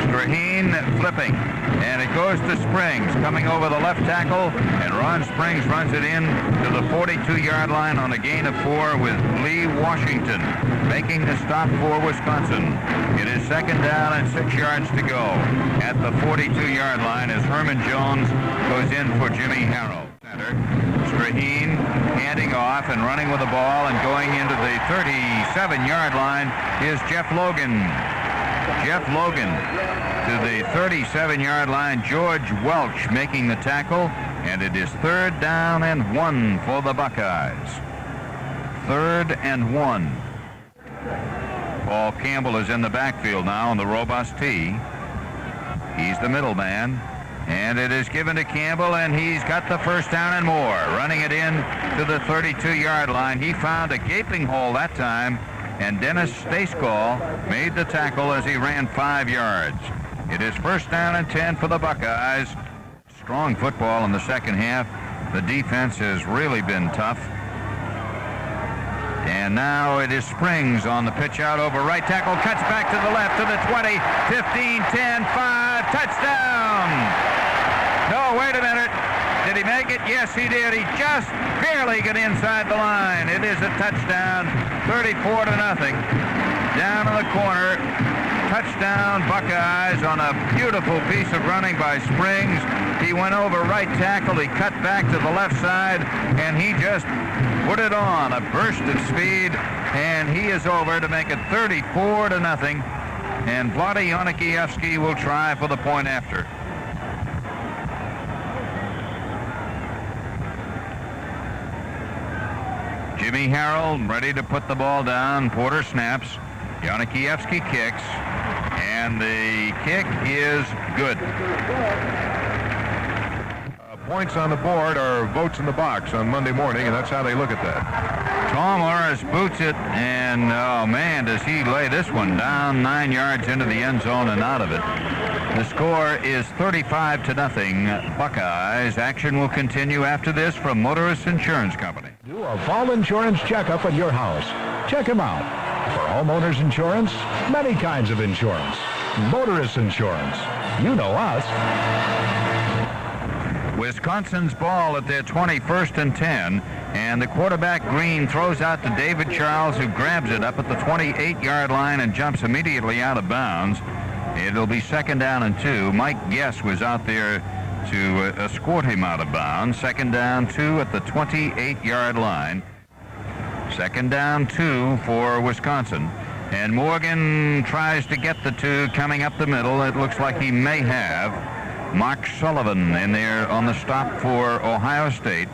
Speaker 2: Straheen flipping, and it goes to Springs, coming over the left tackle, and Ron Springs runs it in to the 42-yard line on a gain of 4 with Lee Washington making the stop for Wisconsin. It is 2nd down and 6 yards to go at the 42-yard line as Herman Jones goes in for Jimmy Harrell. Center. Straheen handing off and running with the ball, and going into the 37-yard line is Jeff Logan. Jeff Logan to the 37-yard line. George Welch making the tackle, and it is 3rd down and 1 for the Buckeyes. 3rd and 1. Paul Campbell is in the backfield now on the robust tee. He's the middleman, and it is given to Campbell, and he's got the 1st down and more. Running it in to the 32-yard line. He found a gaping hole that time, and Dennis Stacegal made the tackle as he ran 5 yards. It is 1st down and 10 for the Buckeyes. Strong football in the second half. The defense has really been tough. And now it is Springs on the pitch out over right tackle, cuts back to the left to the 20, 15, 10, 5, touchdown! No, wait a minute. Did he make it? Yes, he did. He just barely got inside the line. It is a touchdown, 34-0. Down in the corner, touchdown Buckeyes on a beautiful piece of running by Springs. He went over right tackle, he cut back to the left side, and he just put it on a burst of speed, and he is over to make it 34-0. And Vlade Jonikiewski will try for the point after. Jimmy Harrell ready to put the ball down. Porter snaps. Jonikiewski kicks, and the kick is good.
Speaker 1: Points on the board are votes in the box on Monday morning, and that's how they look at that.
Speaker 2: Tom Morris boots it, and oh man, does he lay this one down 9 yards into the end zone and out of it. The score is 35-0 Buckeyes. Action will continue after this from Motorist Insurance Company.
Speaker 7: Do a fall insurance checkup at your house. Check him out. For homeowners insurance, many kinds of insurance. Motorist insurance. You know us.
Speaker 2: Wisconsin's ball at their 21st and 10, and the quarterback Green throws out to David Charles, who grabs it up at the 28-yard line and jumps immediately out of bounds. It'll be 2nd down and 2. Mike Guess was out there to escort him out of bounds. 2nd down 2 at the 28-yard line. 2nd down 2 for Wisconsin. And Morgan tries to get the 2 coming up the middle. It looks like he may have. Mark Sullivan in there on the stop for Ohio State.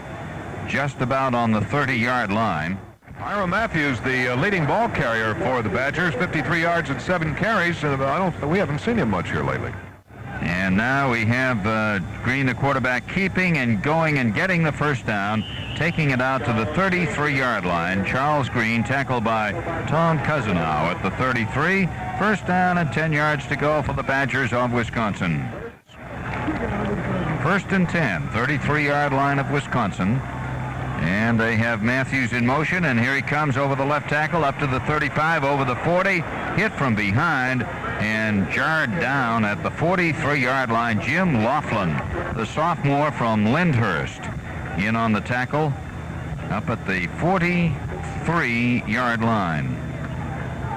Speaker 2: just about on the 30-yard line.
Speaker 1: Ira Matthews, the leading ball carrier for the Badgers, 53 yards and 7 carries. We haven't seen him much here lately.
Speaker 2: And now we have Green, the quarterback, keeping and going and getting the first down, taking it out to the 33-yard line. Charles Green, tackled by Tom Cousineau at the 33. First down and 10 yards to go for the Badgers of Wisconsin. First and 10, 33-yard line of Wisconsin. And they have Matthews in motion, and here he comes over the left tackle, up to the 35, over the 40, hit from behind, and jarred down at the 43-yard line. Jim Laughlin, the sophomore from Lyndhurst, in on the tackle, up at the 43-yard line.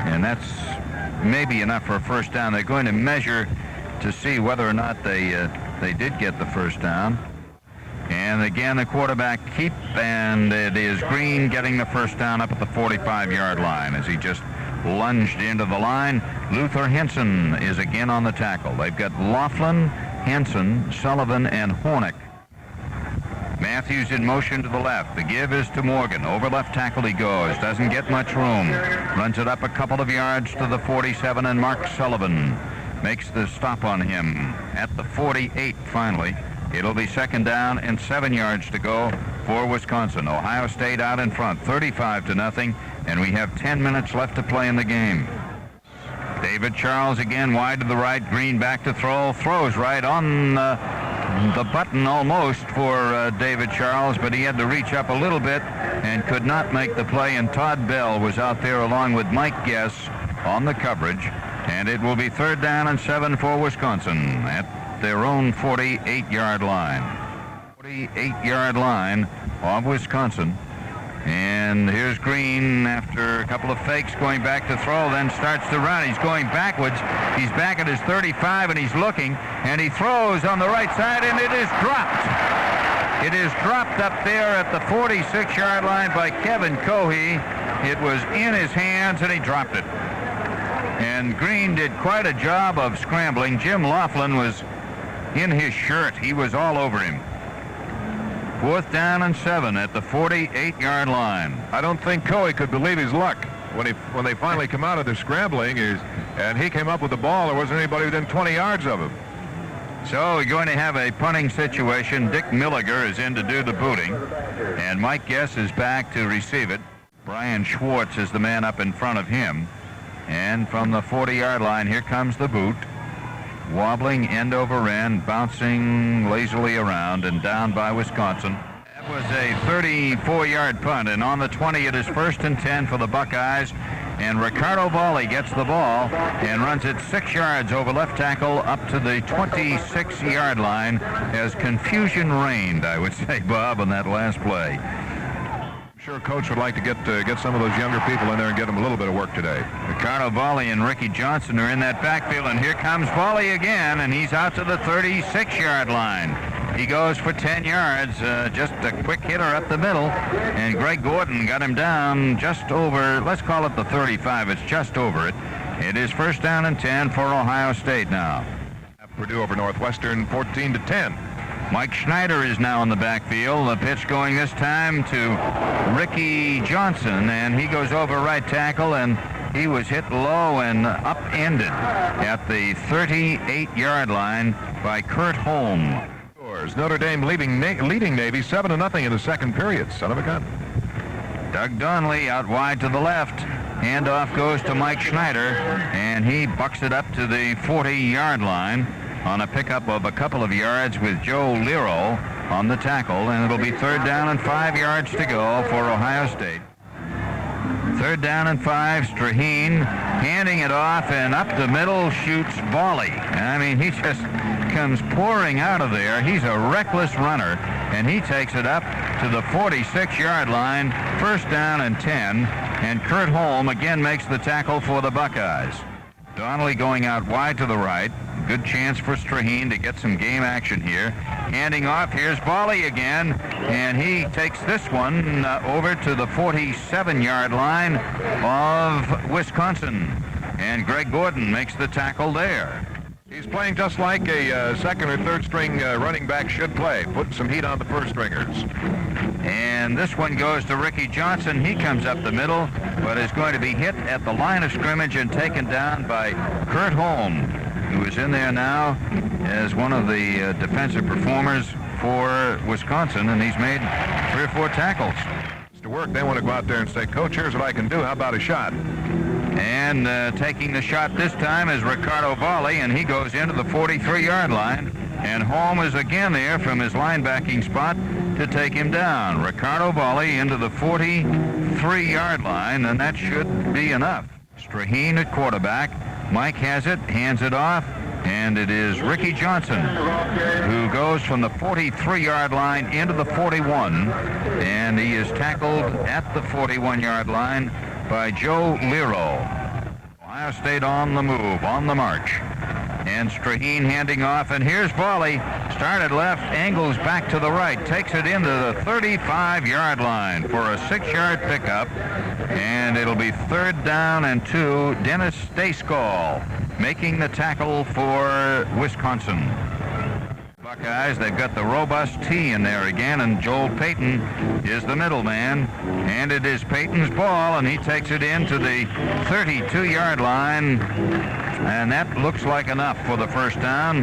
Speaker 2: And that's maybe enough for a first down. They're going to measure to see whether or not they did get the first down. And again, the quarterback keep, and it is Green getting the first down up at the 45-yard line as he just lunged into the line. Luther Henson is again on the tackle. They've got Laughlin, Henson, Sullivan, and Hornick. Matthews in motion to the left. The give is to Morgan. Over left tackle he goes. Doesn't get much room. Runs it up a couple of yards to the 47, and Mark Sullivan makes the stop on him at the 48 finally. It'll be second down and 7 yards to go for Wisconsin. Ohio State out in front, 35-0, and we have 10 minutes left to play in the game. David Charles again wide to the right. Green back to throw. Throws right on the button almost for David Charles, but he had to reach up a little bit and could not make the play, and Todd Bell was out there along with Mike Guess on the coverage, and it will be third down and 7 for Wisconsin at their own 48-yard line. 48-yard line of Wisconsin. And here's Green after a couple of fakes, going back to throw, then starts to run. He's going backwards. He's back at his 35, and he's looking, and he throws on the right side, and it is dropped. It is dropped up there at the 46-yard line by Kevin Cohey. It was in his hands, and he dropped it. And Green did quite a job of scrambling. Jim Laughlin was in his shirt. He was all over him. Fourth down and 7 at the 48-yard line.
Speaker 1: I don't think Cohey could believe his luck when they finally come out of their scrambling, and he came up with the ball. There wasn't anybody within 20 yards of him.
Speaker 2: So we're going to have a punting situation. Dick Milliger is in to do the booting, and Mike Guess is back to receive it. Brian Schwartz is the man up in front of him. And from the 40-yard line, here comes the boot. Wobbling end over end, bouncing lazily around, and down by Wisconsin. That was a 34-yard punt, and on the 20 it is first and 10 for the Buckeyes. And Ricardo Bali gets the ball and runs it 6 yards over left tackle up to the 26-yard line as confusion reigned, I would say, Bob, on that last play.
Speaker 1: I'm sure Coach would like to get some of those younger people in there and get them a little bit of work today.
Speaker 2: Ricardo Bali and Ricky Johnson are in that backfield, and here comes Bali again, and he's out to the 36-yard line. He goes for 10 yards, just a quick hitter up the middle, and Greg Gordon got him down just over, let's call it the 35. It's just over it. It is first down and 10 for Ohio State now.
Speaker 1: Purdue over Northwestern, 14-10.
Speaker 2: Mike Schneider is now in the backfield. The pitch going this time to Ricky Johnson, and he goes over right tackle, and he was hit low and upended at the 38-yard line by Kurt Holm.
Speaker 1: Notre Dame leading Navy 7-0 in the second period. Son of a gun.
Speaker 2: Doug Donnelly out wide to the left. Handoff goes to Mike Schneider, and he bucks it up to the 40-yard line on a pickup of a couple of yards with Joe Lero on the tackle, and it'll be third down and 5 yards to go for Ohio State. Third down and 5, Straheen handing it off, and up the middle shoots Bali. I mean, he just comes pouring out of there. He's a reckless runner, and he takes it up to the 46-yard line, first down and 10, and Kurt Holm again makes the tackle for the Buckeyes. Donnelly going out wide to the right. Good chance for Straheen to get some game action here. Handing off, here's Bali again, and he takes this one over to the 47-yard line of Wisconsin. And Greg Gordon makes the tackle there.
Speaker 1: He's playing just like a second or third string running back should play, putting some heat on the first stringers.
Speaker 2: And this one goes to Ricky Johnson. He comes up the middle, but is going to be hit at the line of scrimmage and taken down by Kurt Holm, who is in there now as one of the defensive performers for Wisconsin, and he's made 3 or 4 tackles.
Speaker 1: To work, they want to go out there and say, Coach, here's what I can do. How about a shot?
Speaker 2: And taking the shot this time is Ricardo Volley, and he goes into the 43-yard line. And Holm is again there from his linebacking spot to take him down. Ricardo Volley into the 43-yard line, and that should be enough. Straheen at quarterback. Mike has it, hands it off, and it is Ricky Johnson who goes from the 43-yard line into the 41, and he is tackled at the 41-yard line by Joe Lero. Ohio State on the move, on the march. And Straheen handing off, and here's Volley. Started left, angles back to the right, takes it into the 35-yard line for a 6-yard pickup, and it'll be 3rd down and 2. Dennis Stayskull making the tackle for Wisconsin. Buckeyes, they've got the robust T in there again, and Joel Payton is the middleman, and it is Payton's ball, and he takes it into the 32-yard line, and that looks like enough for the first down.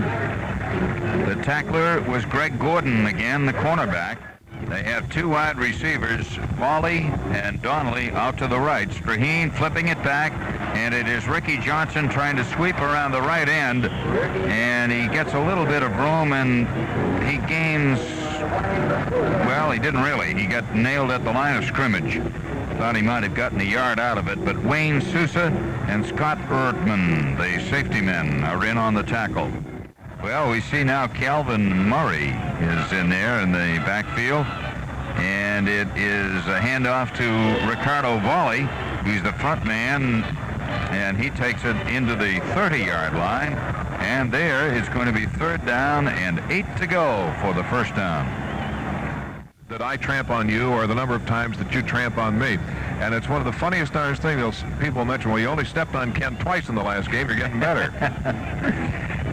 Speaker 2: The tackler was Greg Gordon again, the cornerback. They have 2 wide receivers, Volley and Donnelly out to the right. Straheen flipping it back, and it is Ricky Johnson trying to sweep around the right end, and he gets a little bit of room, and he gains, well, he didn't really. He got nailed at the line of scrimmage. Thought he might have gotten a yard out of it, but Wayne Sousa and Scott Erdman, the safety men, are in on the tackle. Well, we see now Calvin Murray is in there in the backfield, and it is a handoff to Ricardo Volley, who's the front man, and he takes it into the 30-yard line, and there is going to be 3rd down and 8 to go for the first down.
Speaker 1: That I tramp on you, or the number of times that you tramp on me. And it's one of the funniest darn things people mention, well, you only stepped on Ken twice in the last game, you're getting better.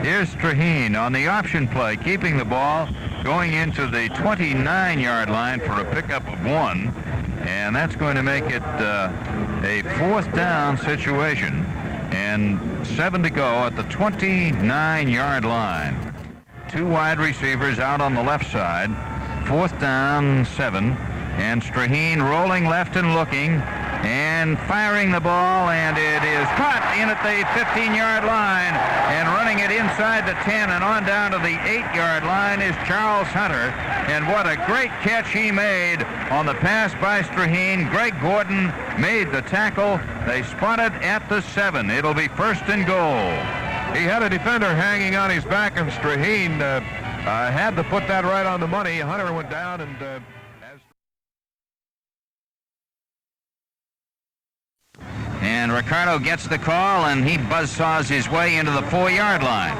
Speaker 2: Here's Straheen on the option play, keeping the ball, going into the 29-yard line for a pickup of 1, and that's going to make it a 4th down situation, and 7 to go at the 29-yard line. 2 wide receivers out on the left side, 4th down, 7, and Straheen rolling left and looking, and firing the ball, and it is caught in at the 15-yard line, and running it inside the 10 and on down to the 8-yard line is Charles Hunter, and what a great catch he made on the pass by Straheen. Greg Gordon made the tackle. They spot it at the 7. It'll be 1st and goal.
Speaker 1: He had a defender hanging on his back, and Straheen had to put that right on the money. Hunter went down, and
Speaker 2: And Ricardo gets the call, and he buzzsaws his way into the 4-yard line.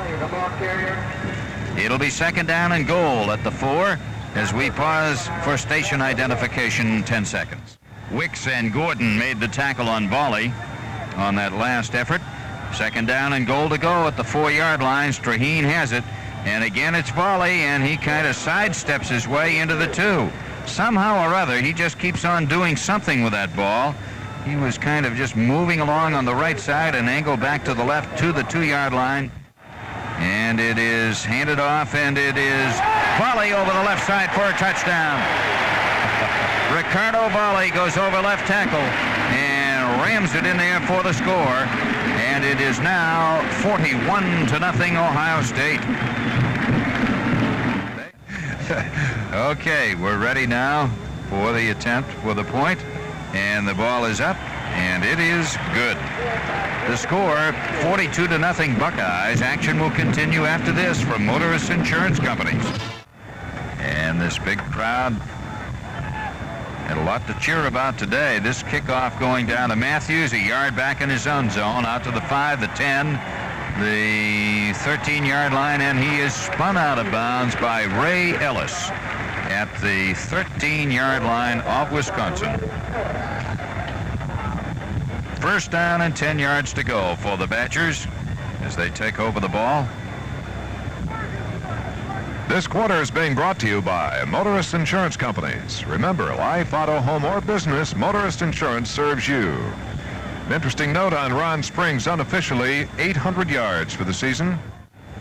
Speaker 2: It'll be 2nd down and goal at the 4 as we pause for station identification 10 seconds. Wicks and Gordon made the tackle on Volley on that last effort. 2nd down and goal to go at the 4-yard line. Straheen has it, and again it's Volley, and he kind of sidesteps his way into the 2. Somehow or other, he just keeps on doing something with that ball. He was kind of just moving along on the right side and angled back to the left to the 2-yard line. And it is handed off, and it is Volley over the left side for a touchdown. Ricardo Volley goes over left tackle and rams it in there for the score. And it is now 41-0 Ohio State. Okay, we're ready now for the attempt for the point. And the ball is up, and it is good. The score, 42-0 Buckeyes. Action will continue after this from Motorist Insurance Companies. And this big crowd had a lot to cheer about today. This kickoff going down to Matthews, a yard back in his own zone, out to the 5, the 10, the 13-yard line, and he is spun out of bounds by Ray Ellis at the 13-yard line of Wisconsin. 1st down and 10 yards to go for the Badgers as they take over the ball.
Speaker 1: This quarter is being brought to you by Motorist Insurance Companies. Remember, life, auto, home, or business, Motorist Insurance serves you. An interesting note on Ron Springs, unofficially 800 yards for the season.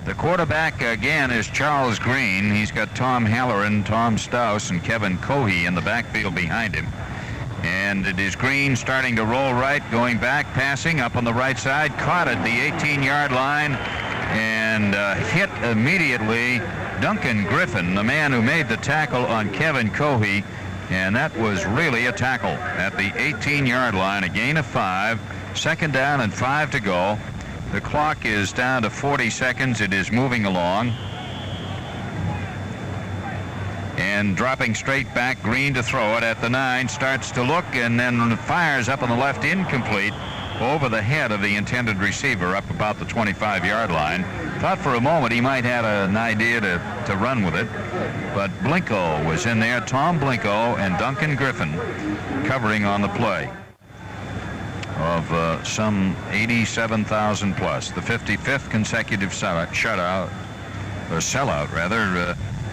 Speaker 2: The quarterback again is Charles Green. He's got Tom Halloran, Tom Stouse, and Kevin Cohey in the backfield behind him. And it is Green starting to roll right, going back, passing up on the right side, caught at the 18-yard line, and hit immediately Duncan Griffin, the man who made the tackle on Kevin Cohey, and that was really a tackle at the 18-yard line, a gain of 5, 2nd down and 5 to go. The clock is down to 40 seconds. It is moving along. And dropping straight back, Green to throw it at the 9, starts to look, and then fires up on the left, incomplete, over the head of the intended receiver up about the 25-yard line. Thought for a moment he might have an idea to run with it, but Blinko was in there, Tom Blinko and Duncan Griffin covering on the play of some 87,000 plus, the 55th consecutive sellout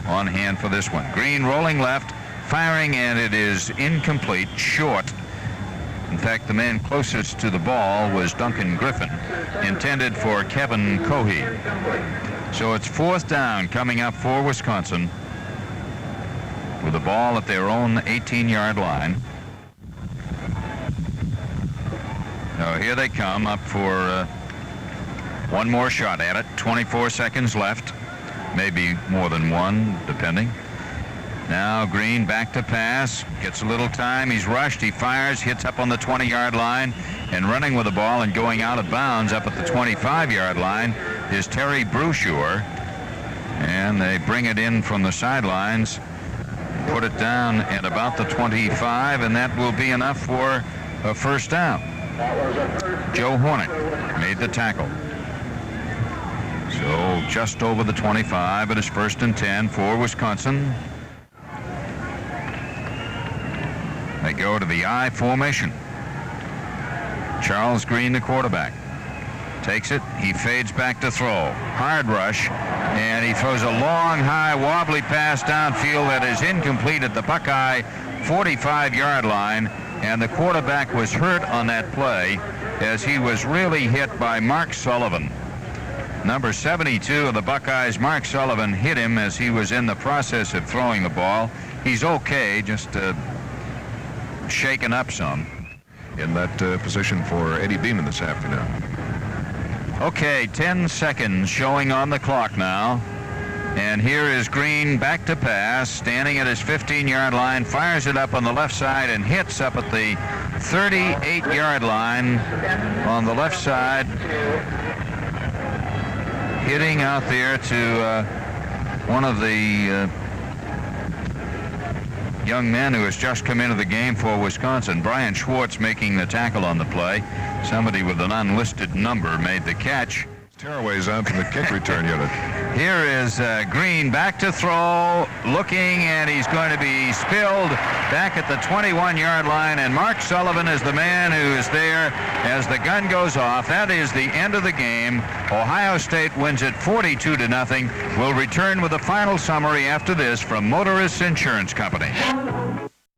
Speaker 2: on hand for this one. Green rolling left, firing, and it is incomplete, short. In fact, the man closest to the ball was Duncan Griffin, intended for Kevin Cohey. So it's 4th down coming up for Wisconsin with the ball at their own 18-yard line. Now here they come up for one more shot at it. 24 seconds left. Maybe more than one, depending. Now Green back to pass, gets a little time, he's rushed, he fires, hits up on the 20-yard line, and running with the ball and going out of bounds up at the 25-yard line is Terry Brushure, and they bring it in from the sidelines, put it down at about the 25, and that will be enough for a 1st down. Joe Hornick made the tackle. So just over the 25, it is 1st and 10 for Wisconsin. They go to the I formation. Charles Green, the quarterback, takes it. He fades back to throw. Hard rush, and he throws a long, high, wobbly pass downfield that is incomplete at the Buckeye 45-yard line, and the quarterback was hurt on that play as he was really hit by Mark Sullivan. Number 72 of the Buckeyes, Mark Sullivan, hit him as he was in the process of throwing the ball. He's okay, just shaken up some.
Speaker 1: In that position for Eddie Beeman this afternoon.
Speaker 2: Okay, 10 seconds showing on the clock now. And here is Green back to pass, standing at his 15-yard line, fires it up on the left side and hits up at the 38-yard line on the left side. Hitting out there to one of the young men who has just come into the game for Wisconsin. Brian Schwartz making the tackle on the play. Somebody with an unlisted number made the catch.
Speaker 1: Tearaway's out from the kick return unit.
Speaker 2: Here is Green back to throw, looking, and he's going to be spilled back at the 21-yard line, and Mark Sullivan is the man who is there as the gun goes off. That is the end of the game. Ohio State wins it 42-0. We'll return with a final summary after this from Motorists Insurance Company.